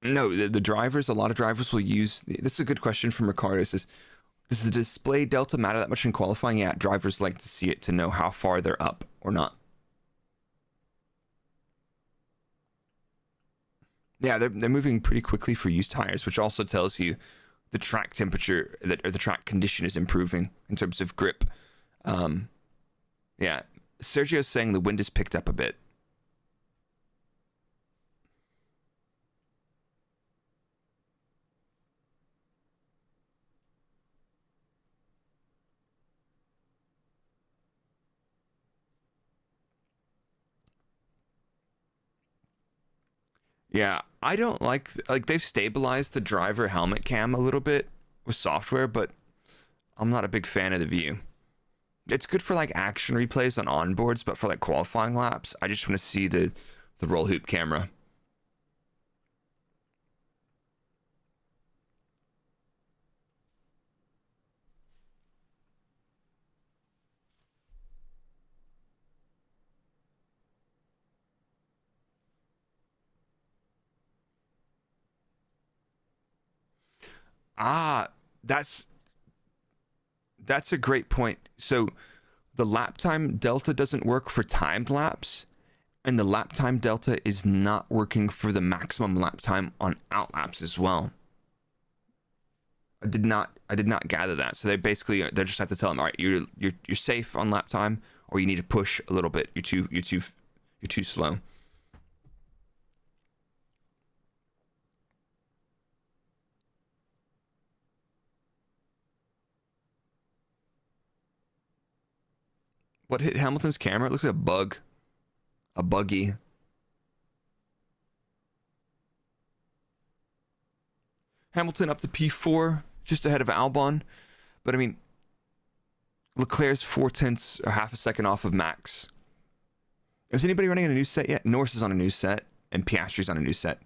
No, the drivers, a lot of drivers will use. This is a good question from Ricardo. It says, does the display delta matter that much in qualifying? Yeah, drivers like to see it to know how far they're up or not. Yeah, they're moving pretty quickly for used tires, which also tells you the track temperature or the track condition is improving in terms of grip. Yeah, Sergio's saying the wind has picked up a bit. Yeah, I don't like they've stabilized the driver helmet cam a little bit with software, but I'm not a big fan of the view. It's good for like action replays on onboards, but for like qualifying laps, I just want to see the roll hoop camera. Ah, that's a great point. So the lap time delta doesn't work for timed laps, and the lap time delta is not working for the maximum lap time on out laps as well. I did not gather that. So they just have to tell them, all right, you're safe on lap time, or you need to push a little bit. You're too slow. What hit Hamilton's camera? It looks like a bug. A buggy. Hamilton up to P4, just ahead of Albon. But I mean, Leclerc's 4/10 or half a second off of Max. Is anybody running on a new set yet? Norris is on a new set, and Piastri's on a new set.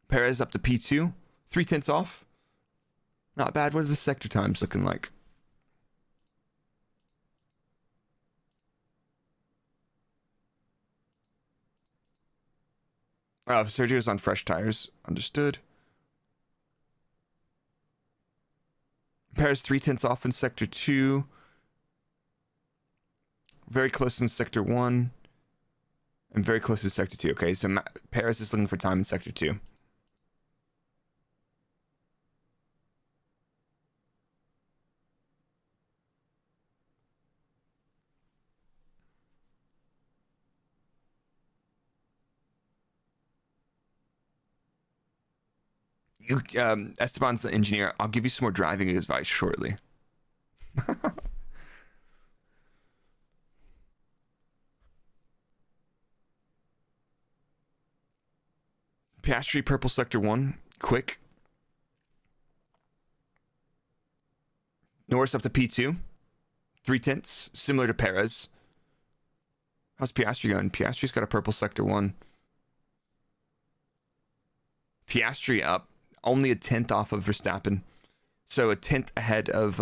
Perez up to P2, 3/10 off. Not bad. What is the sector times looking like? Oh, Sergio's on fresh tires. Understood. Perez 3/10 off in sector 2. Very close in sector 1 and very close in sector 2. Okay, so Perez is looking for time in sector 2. Esteban's the engineer. I'll give you some more driving advice shortly. Piastri, purple sector 1, quick. Norris up to P2, 3/10, similar to Perez. How's Piastri going? Piastri's got a purple sector 1. Piastri up, only a 10th off of Verstappen. So a 10th ahead of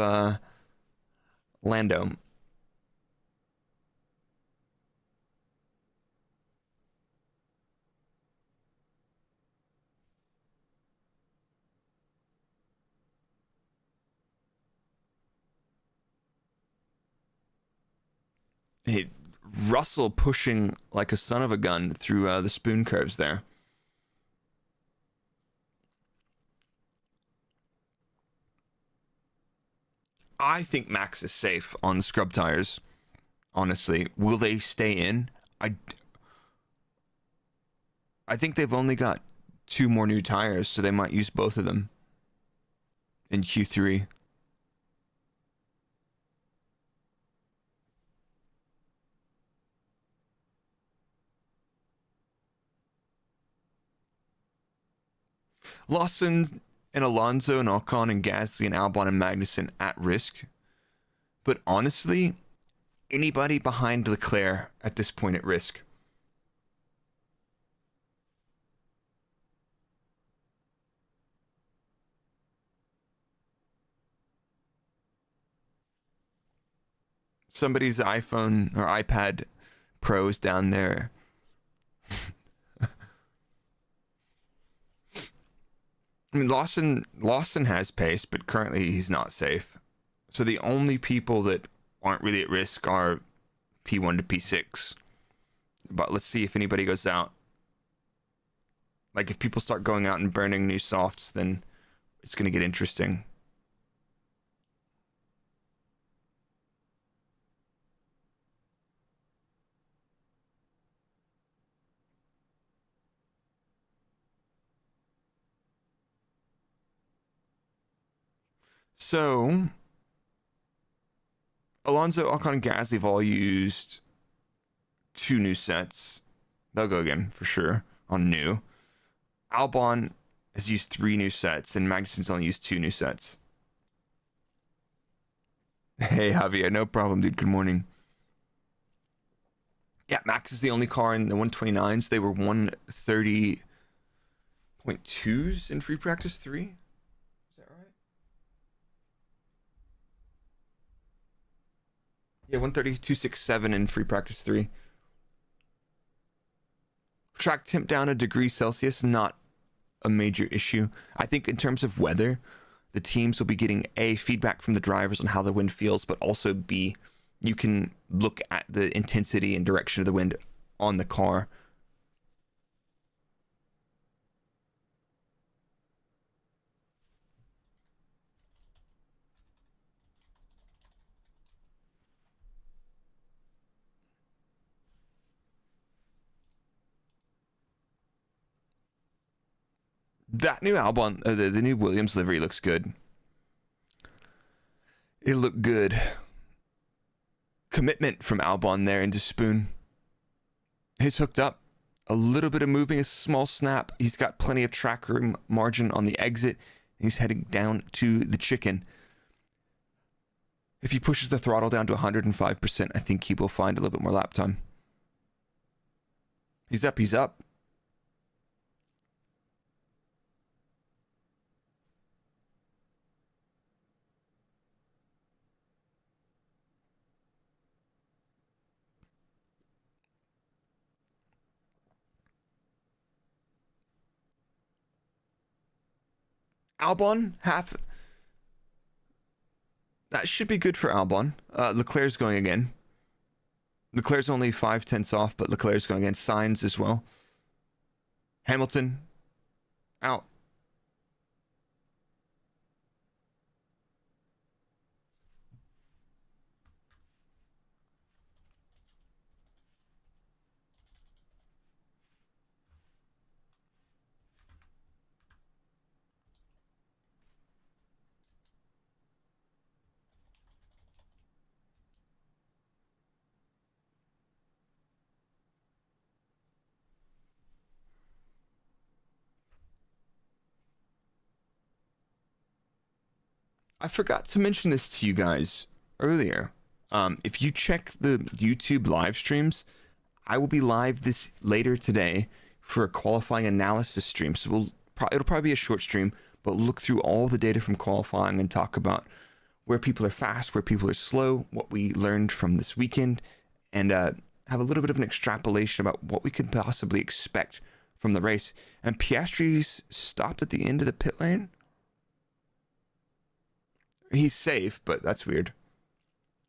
Lando. Hey, Russell pushing like a son of a gun through the spoon curves there. I think Max is safe on scrub tires. Honestly, will they stay in? I think they've only got 2 more new tires, so they might use both of them in Q3. Lawson and Alonso and Ocon and Gasly and Albon and Magnussen at risk. But honestly, anybody behind Leclerc at this point at risk. Somebody's iPhone or iPad Pro is down there. I mean, Lawson has pace, but currently he's not safe. So the only people that aren't really at risk are P1 to P6. But let's see if anybody goes out. Like, if people start going out and burning new softs, then it's going to get interesting. So, Alonso, Ocon, and Gasly have all used 2 new sets. They'll go again for sure on new. Albon has used 3 new sets, and Magnussen's only used 2 new sets. Hey, Javier, no problem, dude. Good morning. Yeah, Max is the only car in the 129s. They were 130.2s in free practice 3. Is that right? Yeah, 132.67 in free practice 3. Track temp down a degree Celsius, not a major issue. I think in terms of weather, the teams will be getting A, feedback from the drivers on how the wind feels, but also B, you can look at the intensity and direction of the wind on the car. That new Albon, the new Williams livery looks good. It looked good. Commitment from Albon there into Spoon. He's hooked up. A little bit of moving, a small snap. He's got plenty of track room margin on the exit. He's heading down to the chicken. If he pushes the throttle down to 105%, I think he will find a little bit more lap time. He's up, he's up. Albon, half. That should be good for Albon. Leclerc's going again. Leclerc's only 5 tenths off, but Leclerc's going against Sainz as well. Hamilton out. I forgot to mention this to you guys earlier. If you check the YouTube live streams, I will be live this later today for a qualifying analysis stream. So it'll probably be a short stream, but look through all the data from qualifying and talk about where people are fast, where people are slow, what we learned from this weekend, and have a little bit of an extrapolation about what we could possibly expect from the race. And Piastri's stopped at the end of the pit lane. He's safe, but that's weird.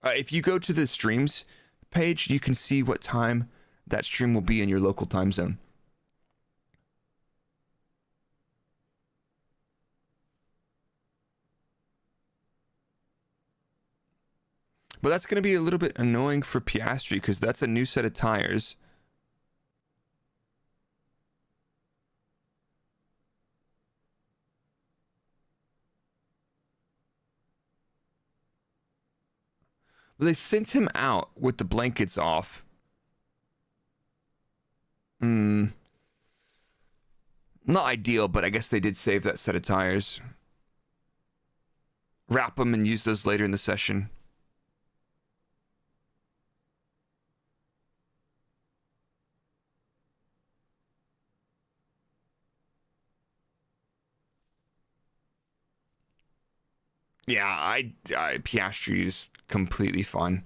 If you go to the streams page, you can see what time that stream will be in your local time zone. But that's going to be a little bit annoying for Piastri because that's a new set of tires. They sent him out with the blankets off. Not ideal, but I guess they did save that set of tires. Wrap them and use those later in the session. Yeah, Piastri is completely fine.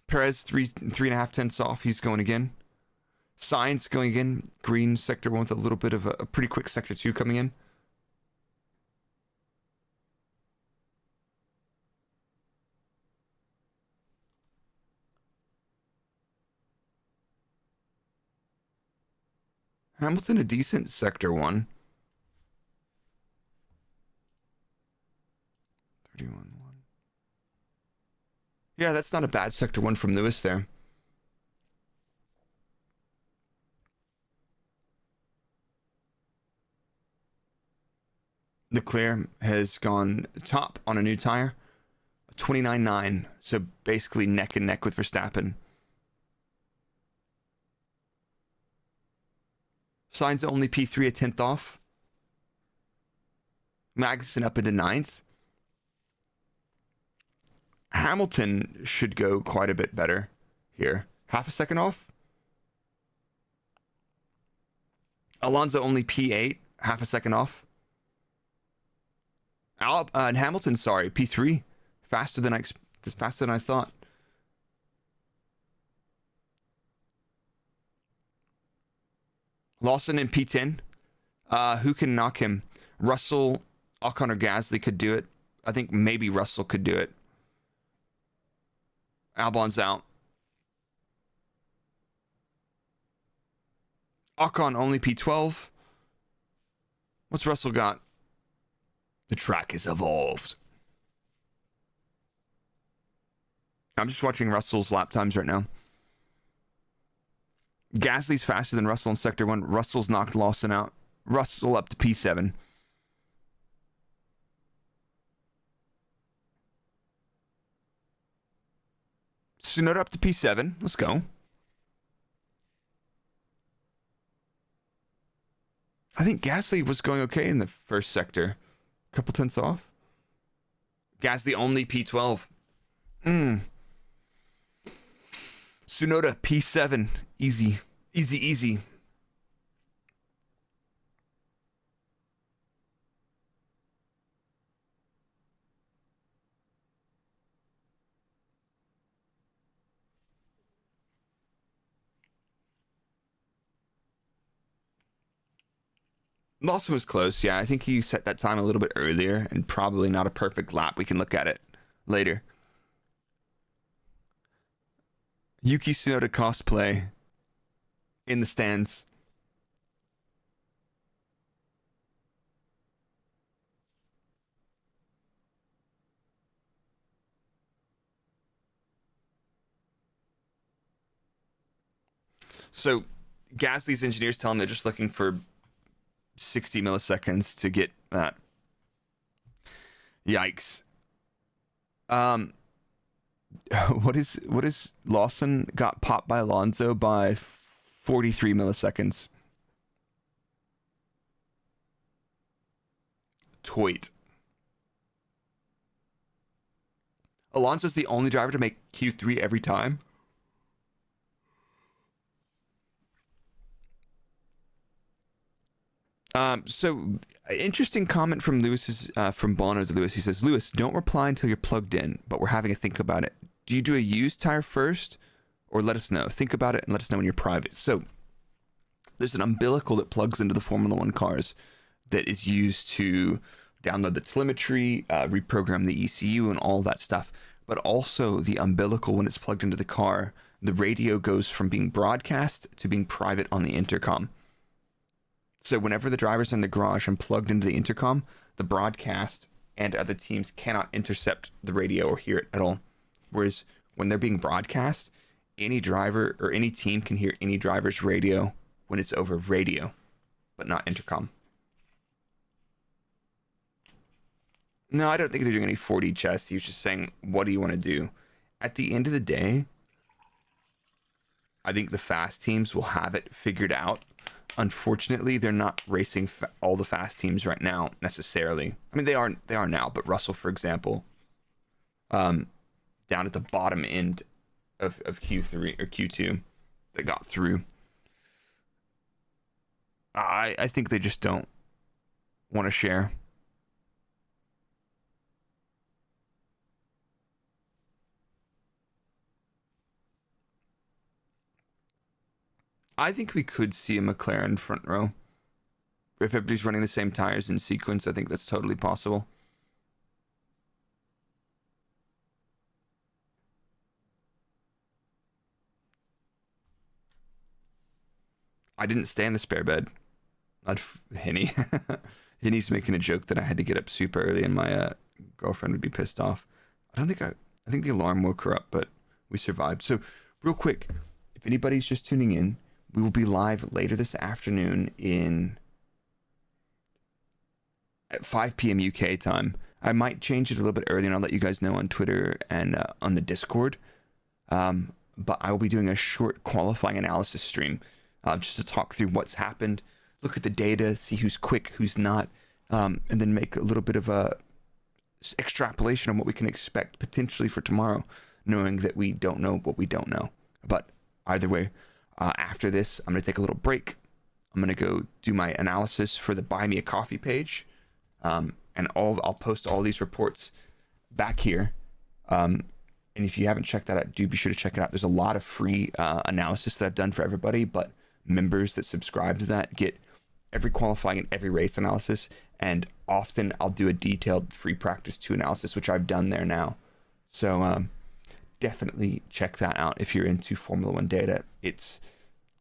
Perez 3.5 tenths off. He's going again. Sainz going again. Green sector 1 with a little bit of a pretty quick sector 2 coming in. Hamilton a decent sector 1. 31-1. Yeah, that's not a bad sector 1 from Lewis there. Leclerc has gone top on a new tire. 29.9. So basically neck and neck with Verstappen. Sainz only P3 a tenth off. Magnussen up into 9th. Hamilton should go quite a bit better here. Half a second off. Alonso only P8, half a second off. Hamilton, sorry, P3, faster than I thought. Lawson in P10. Who can knock him? Russell, Ocon, or Gasly could do it. I think maybe Russell could do it. Albon's out. Ocon only P12. What's Russell got? The track is evolved. I'm just watching Russell's lap times right now. Gasly's faster than Russell in Sector 1. Russell's knocked Lawson out. Russell up to P7. Tsunoda up to P7. Let's go. I think Gasly was going okay in the first sector. A couple tenths off. Gasly only P12. Tsunoda P7. Easy. Easy, easy. Lawson was close, yeah. I think he set that time a little bit earlier and probably not a perfect lap. We can look at it later. Yuki Tsunoda cosplay in the stands. So Gasly's engineers tell him they're just looking for 60 milliseconds to get that. Yikes. What is Lawson got popped by Alonso by 43 milliseconds. Toit. Alonso's the only driver to make Q3 every time. So interesting comment from from Bono to Lewis. He says, Lewis, don't reply until you're plugged in, but we're having a think about it. Do you do a used tire first, or let us know? Think about it and let us know when you're private. So there's an umbilical that plugs into the Formula One cars that is used to download the telemetry, reprogram the ECU and all that stuff. But also the umbilical, when it's plugged into the car, the radio goes from being broadcast to being private on the intercom. So whenever the driver's in the garage and plugged into the intercom, the broadcast and other teams cannot intercept the radio or hear it at all. Whereas when they're being broadcast, any driver or any team can hear any driver's radio when it's over radio, but not intercom. No, I don't think they're doing any 4D chess. He was just saying, what do you want to do? At the end of the day, I think the fast teams will have it figured out. Unfortunately, they're not racing all the fast teams right now necessarily. I mean, they are now, but Russell, for example, down at the bottom end of Q3 or Q2, they got through. I think they just don't want to share. I think we could see a McLaren front row. If everybody's running the same tires in sequence, I think that's totally possible. I didn't stay in the spare bed. Henny. Henny's making a joke that I had to get up super early and my girlfriend would be pissed off. I think the alarm woke her up, but we survived. So real quick, if anybody's just tuning in, we will be live later this afternoon at 5 p.m. UK time. I might change it a little bit earlier, and I'll let you guys know on Twitter and on the Discord. But I will be doing a short qualifying analysis stream just to talk through what's happened, look at the data, see who's quick, who's not, and then make a little bit of a extrapolation on what we can expect potentially for tomorrow, knowing that we don't know what we don't know. But either way, after this, I'm going to take a little break. I'm going to go do my analysis for the Buy Me a Coffee page. And I'll post all these reports back here. And if you haven't checked that out, do be sure to check it out. There's a lot of free analysis that I've done for everybody, but members that subscribe to that get every qualifying and every race analysis. And often I'll do a detailed free practice 2 analysis, which I've done there now. So definitely check that out if you're into Formula One data. It's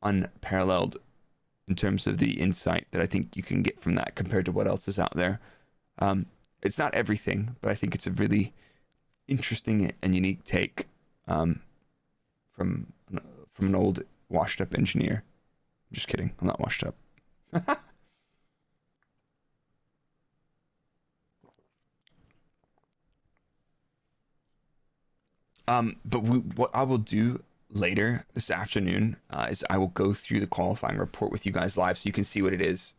unparalleled in terms of the insight that I think you can get from that compared to what else is out there. It's not everything, but I think it's a really interesting and unique take from an old washed up engineer. I'm just kidding. I'm not washed up. But what I will do later this afternoon is I will go through the qualifying report with you guys live so you can see what it is.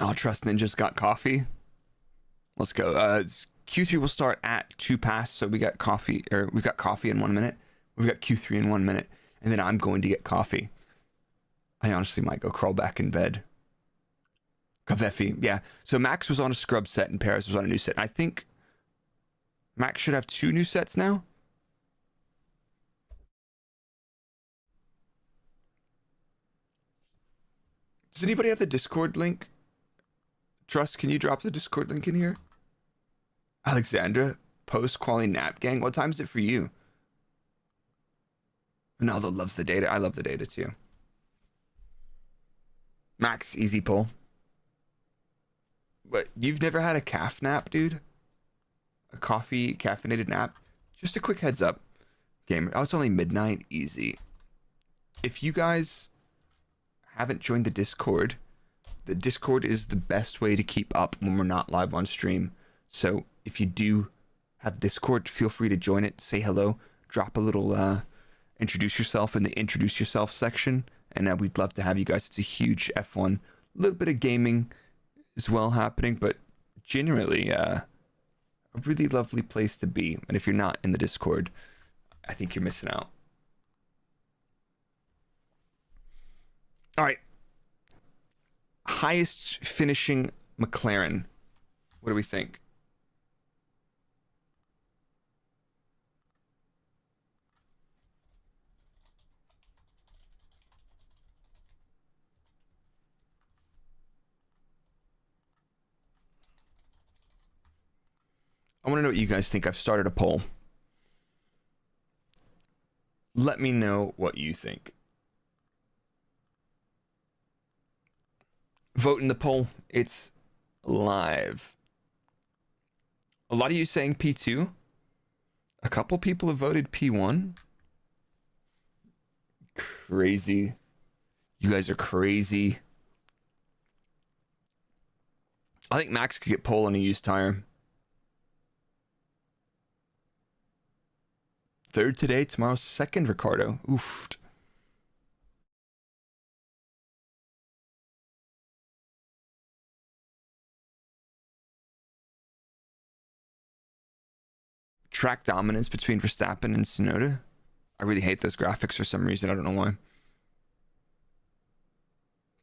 Oh, Trust Ninja's got coffee. Let's go. Q3 will start at 2 past, so we got coffee in 1 minute. We've got Q3 in 1 minute. and then I'm going to get coffee. I honestly might go crawl back in bed. Kavefi, yeah. So Max was on a scrub set and Paris was on a new set. I think Max should have 2 new sets now. Does anybody have the Discord link? Trust, can you drop the Discord link in here? Alexandra, post-quali nap gang. What time is it for you? Ronaldo loves the data. I love the data too. Max, easy pull. But you've never had a calf nap, dude? A coffee caffeinated nap? Just a quick heads up. Gamer. Oh, it's only midnight. Easy. If you guys haven't joined the Discord is the best way to keep up when we're not live on stream. So if you do have Discord, feel free to join it. Say hello. Drop a little introduce yourself in the introduce yourself section. And we'd love to have you guys. It's a huge F1. A little bit of gaming as well happening, but generally a really lovely place to be. And if you're not in the Discord, I think you're missing out. All right. Highest finishing McLaren. What do we think? I want to know what you guys think. I've started a poll. Let me know what you think. Vote in the poll. It's live. A lot of you saying P2. A couple people have voted P1. Crazy. You guys are crazy. I think Max could get pole on a used tire. Third today, tomorrow second, Ricardo. Oof. Track dominance between Verstappen and Tsunoda. I really hate those graphics for some reason. I don't know why.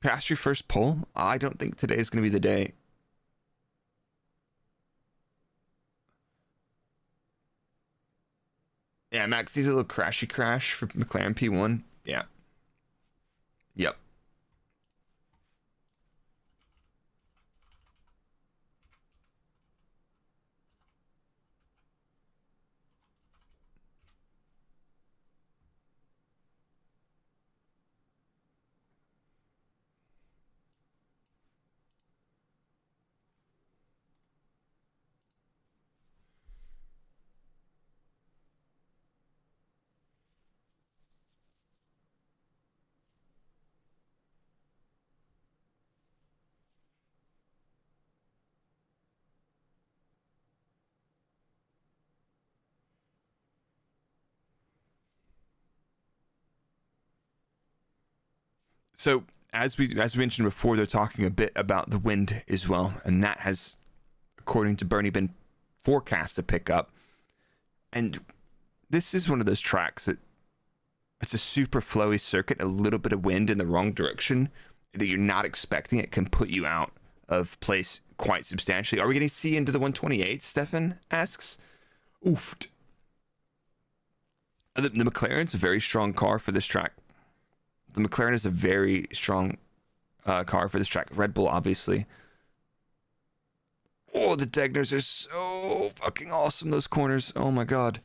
Pass your first pole? I don't think today is going to be the day. Yeah, Max sees a little crashy crash for McLaren P1. Yeah. Yep. So as we mentioned before, they're talking a bit about the wind as well, and that has, according to Bernie, been forecast to pick up. And this is one of those tracks that it's a super flowy circuit. A little bit of wind in the wrong direction that you're not expecting it can put you out of place quite substantially. Are we going to see into the 128? Stefan asks. Oofed. The McLaren's a very strong car for this track. The McLaren is a very strong car for this track. Red Bull, obviously. Oh, the Degners are so fucking awesome, those corners. Oh my god.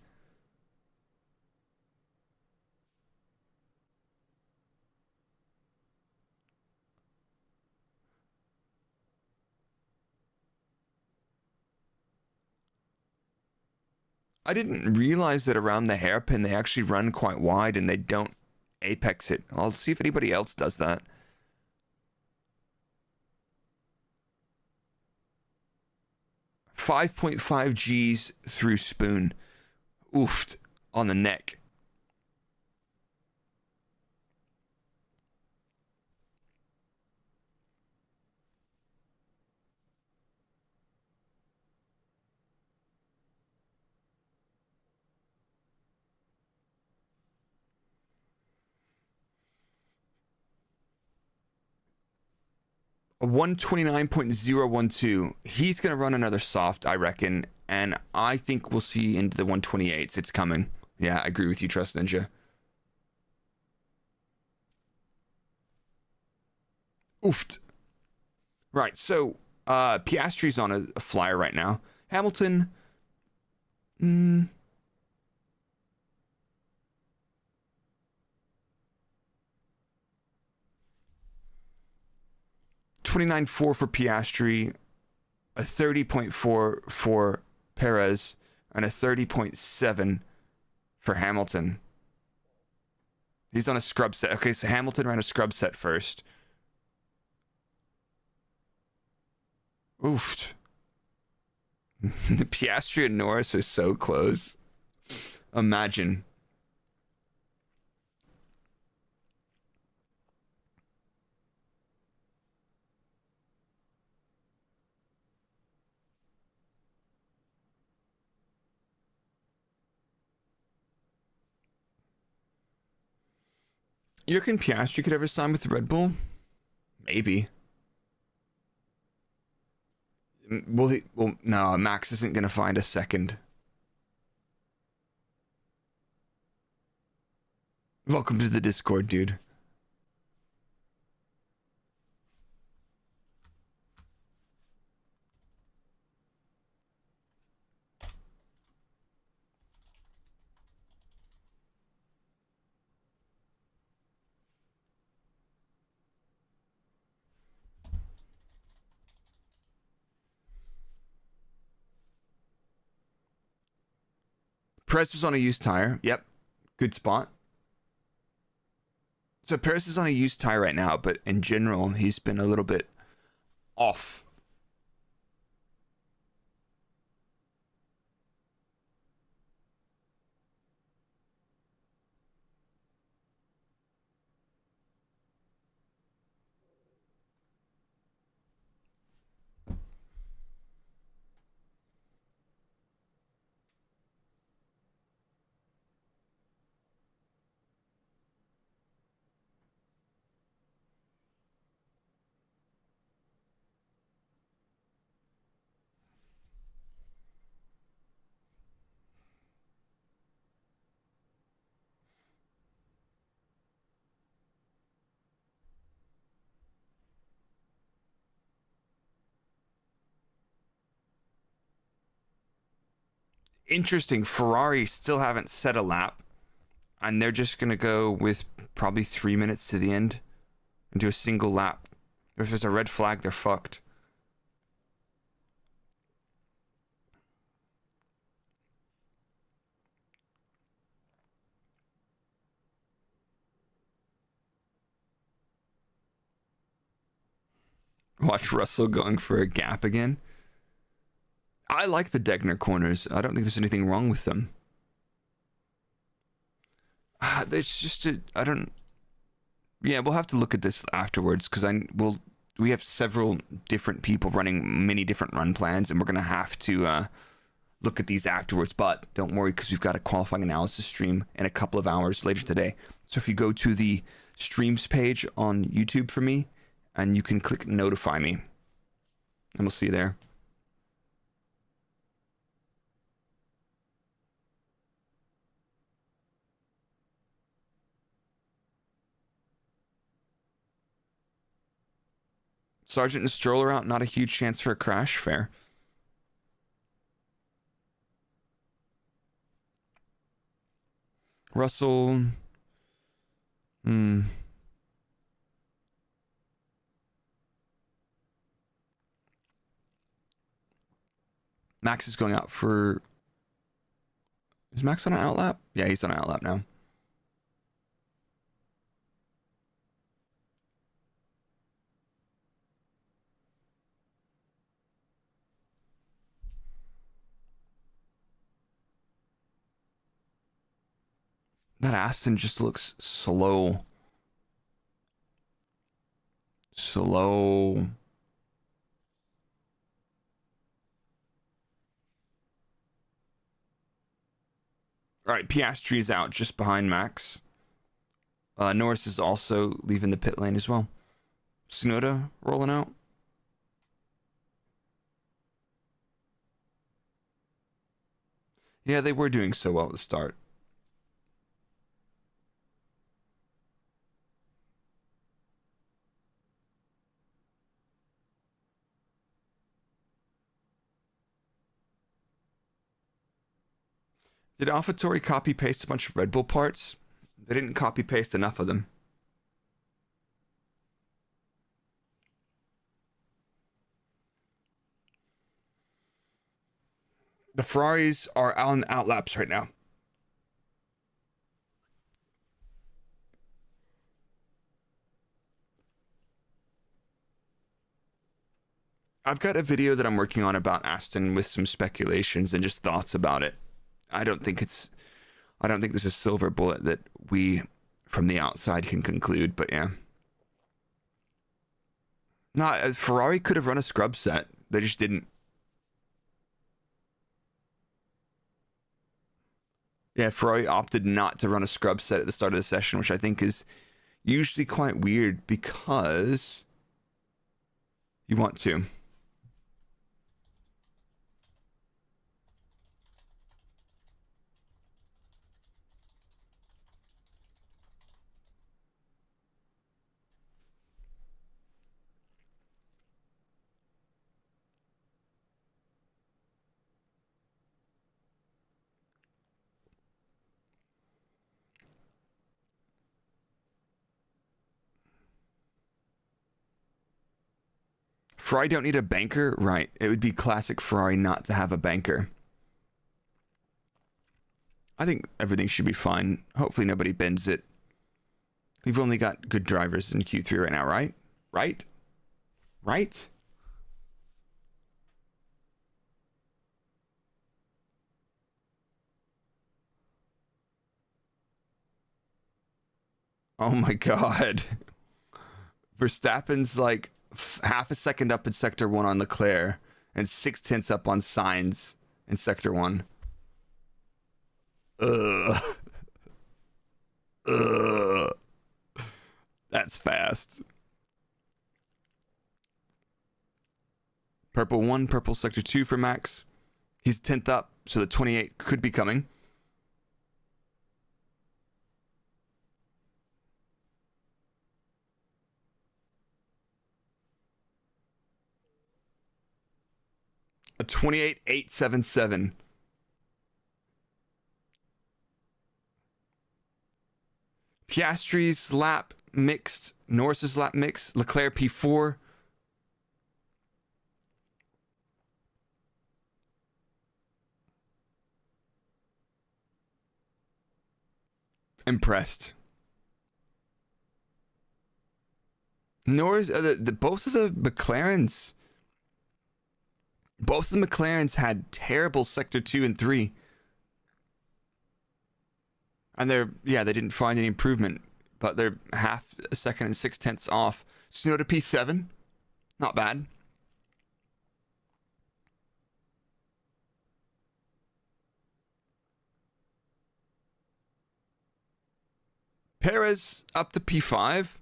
I didn't realize that around the hairpin they actually run quite wide and they don't apex it. I'll see if anybody else does that. .5 G's through spoon. Oofed on the neck. A 129.012. He's going to run another soft, I reckon. And I think we'll see into the 128s. It's coming. Yeah, I agree with you, Trust Ninja. Oofed. Right, so Piastri's on a flyer right now. Hamilton, 29.4 for Piastri, a 30.4 for Perez, and a 30.7 for Hamilton. He's on a scrub set. Okay, so Hamilton ran a scrub set first. Oofed. Piastri and Norris are so close. Imagine. You reckon Piastri could ever sign with Red Bull? Maybe. Well, no, Max isn't going to find a second. Welcome to the Discord, dude. Perez was on a used tire. Yep. Good spot. So Perez is on a used tire right now, but in general, he's been a little bit off. Interesting. Ferrari still haven't set a lap, and they're just going to go with probably 3 minutes to the end and do a single lap. If there's a red flag, they're fucked. Watch Russell going for a gap again. I like the Degner corners. I don't think there's anything wrong with them. It's just I don't. Yeah, we'll have to look at this afterwards because we have several different people running many different run plans, and we're gonna have to look at these afterwards. But don't worry, because we've got a qualifying analysis stream in a couple of hours later today. So if you go to the streams page on YouTube for me, and you can click notify me, and we'll see you there. Sargent and Stroll are out. Not a huge chance for a crash. Fair. Russell. Max is going out for... Is Max on an outlap? Yeah, he's on an outlap now. That Aston just looks slow. Slow. All right, Piastri is out just behind Max. Norris is also leaving the pit lane as well. Tsunoda rolling out. Yeah, they were doing so well at the start. Did AlphaTauri copy paste a bunch of Red Bull parts? They didn't copy paste enough of them. The Ferraris are on outlaps right now. I've got a video that I'm working on about Aston with some speculations and just thoughts about it. I don't think there's a silver bullet that we from the outside can conclude, but yeah. No, Ferrari could have run a scrub set. They just didn't. Yeah, Ferrari opted not to run a scrub set at the start of the session, which I think is usually quite weird because you want to. Ferrari don't need a banker? Right. It would be classic Ferrari not to have a banker. I think everything should be fine. Hopefully nobody bends it. We've only got good drivers in Q3 right now, right? Right? Right? Oh my god. Verstappen's like half a second up in sector 1 on Leclerc and 6/10 up on Sainz in sector 1. Ugh. Ugh. That's fast. Purple 1, purple sector 2 for Max. He's 10th up, so the 28 could be coming. A 28.877. Piastri's lap mixed. Norris's lap mixed. Leclerc P4. Impressed. Norris, both of the McLarens. Both of the McLarens had terrible sector 2 and 3. And they didn't find any improvement, but they're half a second and 6/10 off. Tsunoda P7, not bad. Perez up to P5.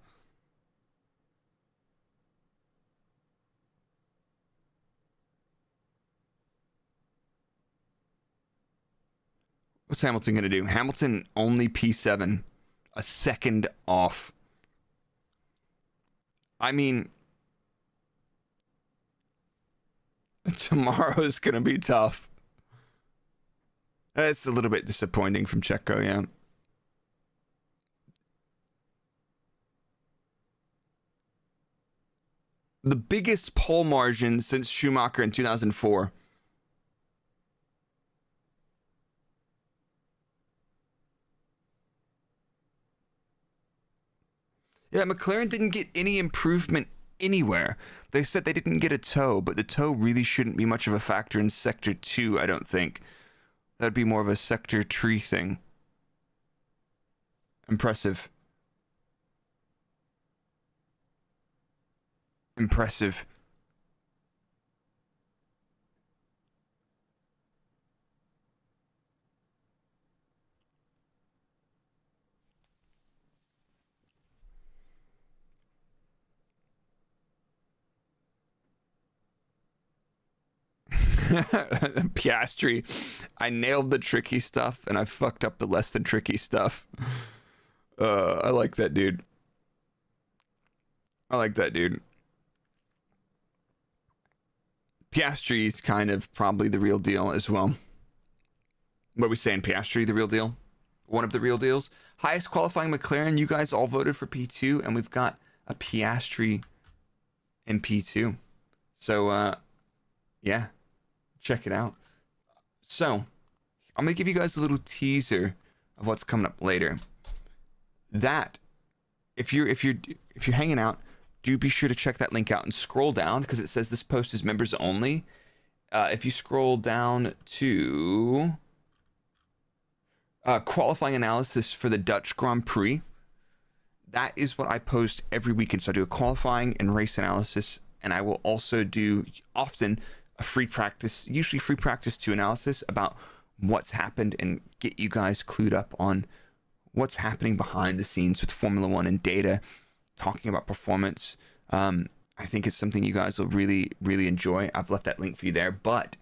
What's Hamilton going to do? Hamilton only P7. A second off. I mean, tomorrow's going to be tough. It's a little bit disappointing from Checo, yeah. The biggest pole margin since Schumacher in 2004. Yeah, McLaren didn't get any improvement anywhere. They said they didn't get a toe, but the toe really shouldn't be much of a factor in Sector 2, I don't think. That'd be more of a Sector 3 thing. Impressive. Impressive. Piastri, I nailed the tricky stuff and I fucked up the less than tricky stuff. I like that dude. I like that dude. Piastri's kind of probably the real deal as well. What are we saying? Piastri, the real deal? One of the real deals? Highest qualifying McLaren, you guys all voted for P2, and we've got a Piastri in P2. So, yeah, check it out. So, I'm going to give you guys a little teaser of what's coming up later. That, if you're hanging out, do be sure to check that link out and scroll down because it says this post is members only. If you scroll down to qualifying analysis for the Dutch Grand Prix, that is what I post every weekend. So I do a qualifying and race analysis, and I will also do often a free practice, usually free practice 2 analysis about what's happened and get you guys clued up on what's happening behind the scenes with Formula One and data, talking about performance. I think it's something you guys will really, really enjoy. I've left that link for you there, but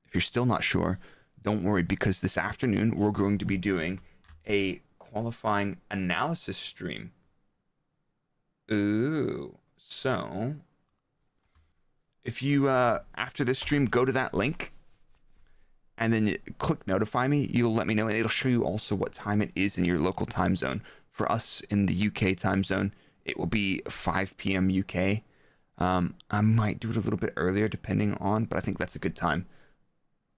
if you're still not sure, don't worry, because this afternoon we're going to be doing a qualifying analysis stream. Ooh, so if you after this stream go to that link and then click notify me, you'll let me know, and it'll show you also what time it is in your local time zone. For us in the UK time zone, it will be 5 p.m. UK. I might do it a little bit earlier depending on, but I think that's a good time.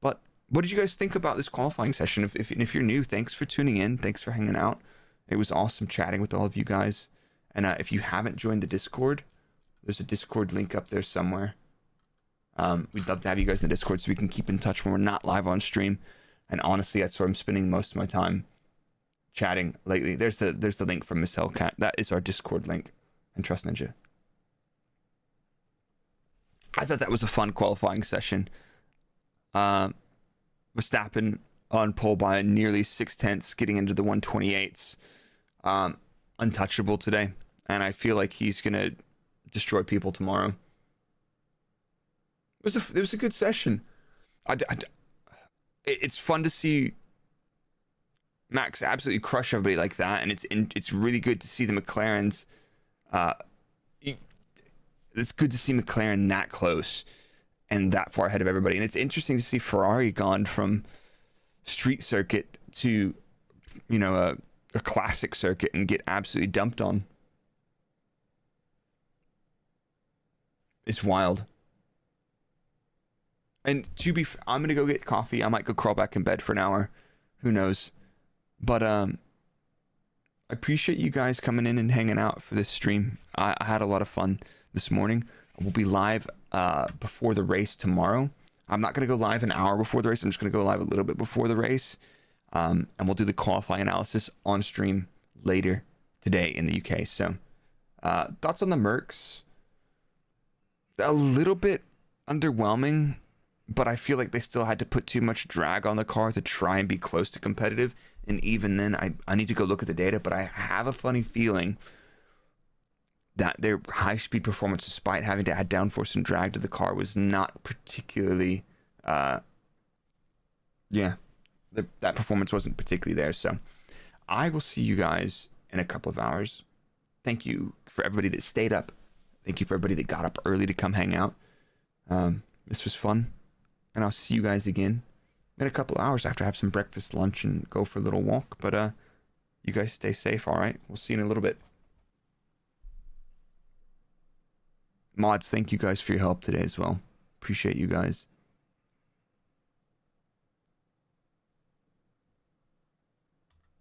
But what did you guys think about this qualifying session? If you're new, thanks for tuning in. Thanks for hanging out. It was awesome chatting with all of you guys. And if you haven't joined the Discord, there's a Discord link up there somewhere. We'd love to have you guys in the Discord so we can keep in touch when we're not live on stream. And honestly, that's where I'm spending most of my time chatting lately. There's the link from Miss Hellcat. That is our Discord link. And Trust Ninja. I thought that was a fun qualifying session. Verstappen on pole by nearly 6/10, getting into the 128s. Untouchable today, and I feel like he's gonna destroy people tomorrow. It was a good session. It's fun to see Max absolutely crush everybody like that, and it's really good to see the McLarens. It's good to see McLaren that close and that far ahead of everybody, and it's interesting to see Ferrari gone from street circuit to, a classic circuit and get absolutely dumped on. It's wild. And I'm gonna go get coffee. I might go crawl back in bed for an hour. Who knows? But I appreciate you guys coming in and hanging out for this stream. I had a lot of fun this morning. We'll be live before the race tomorrow. I'm not gonna go live an hour before the race. I'm just gonna go live a little bit before the race. And we'll do the qualifying analysis on stream later today in the UK. So, thoughts on the Mercs? A little bit underwhelming, but I feel like they still had to put too much drag on the car to try and be close to competitive. And even then, I need to go look at the data, but I have a funny feeling that their high-speed performance, despite having to add downforce and drag to the car, was not particularly, that performance wasn't particularly there. So I will see you guys in a couple of hours. Thank you for everybody that stayed up. Thank you for everybody that got up early to come hang out. This was fun. And I'll see you guys again in a couple of hours after I have some breakfast, lunch, and go for a little walk. But you guys stay safe, all right? We'll see you in a little bit. Mods, thank you guys for your help today as well. Appreciate you guys.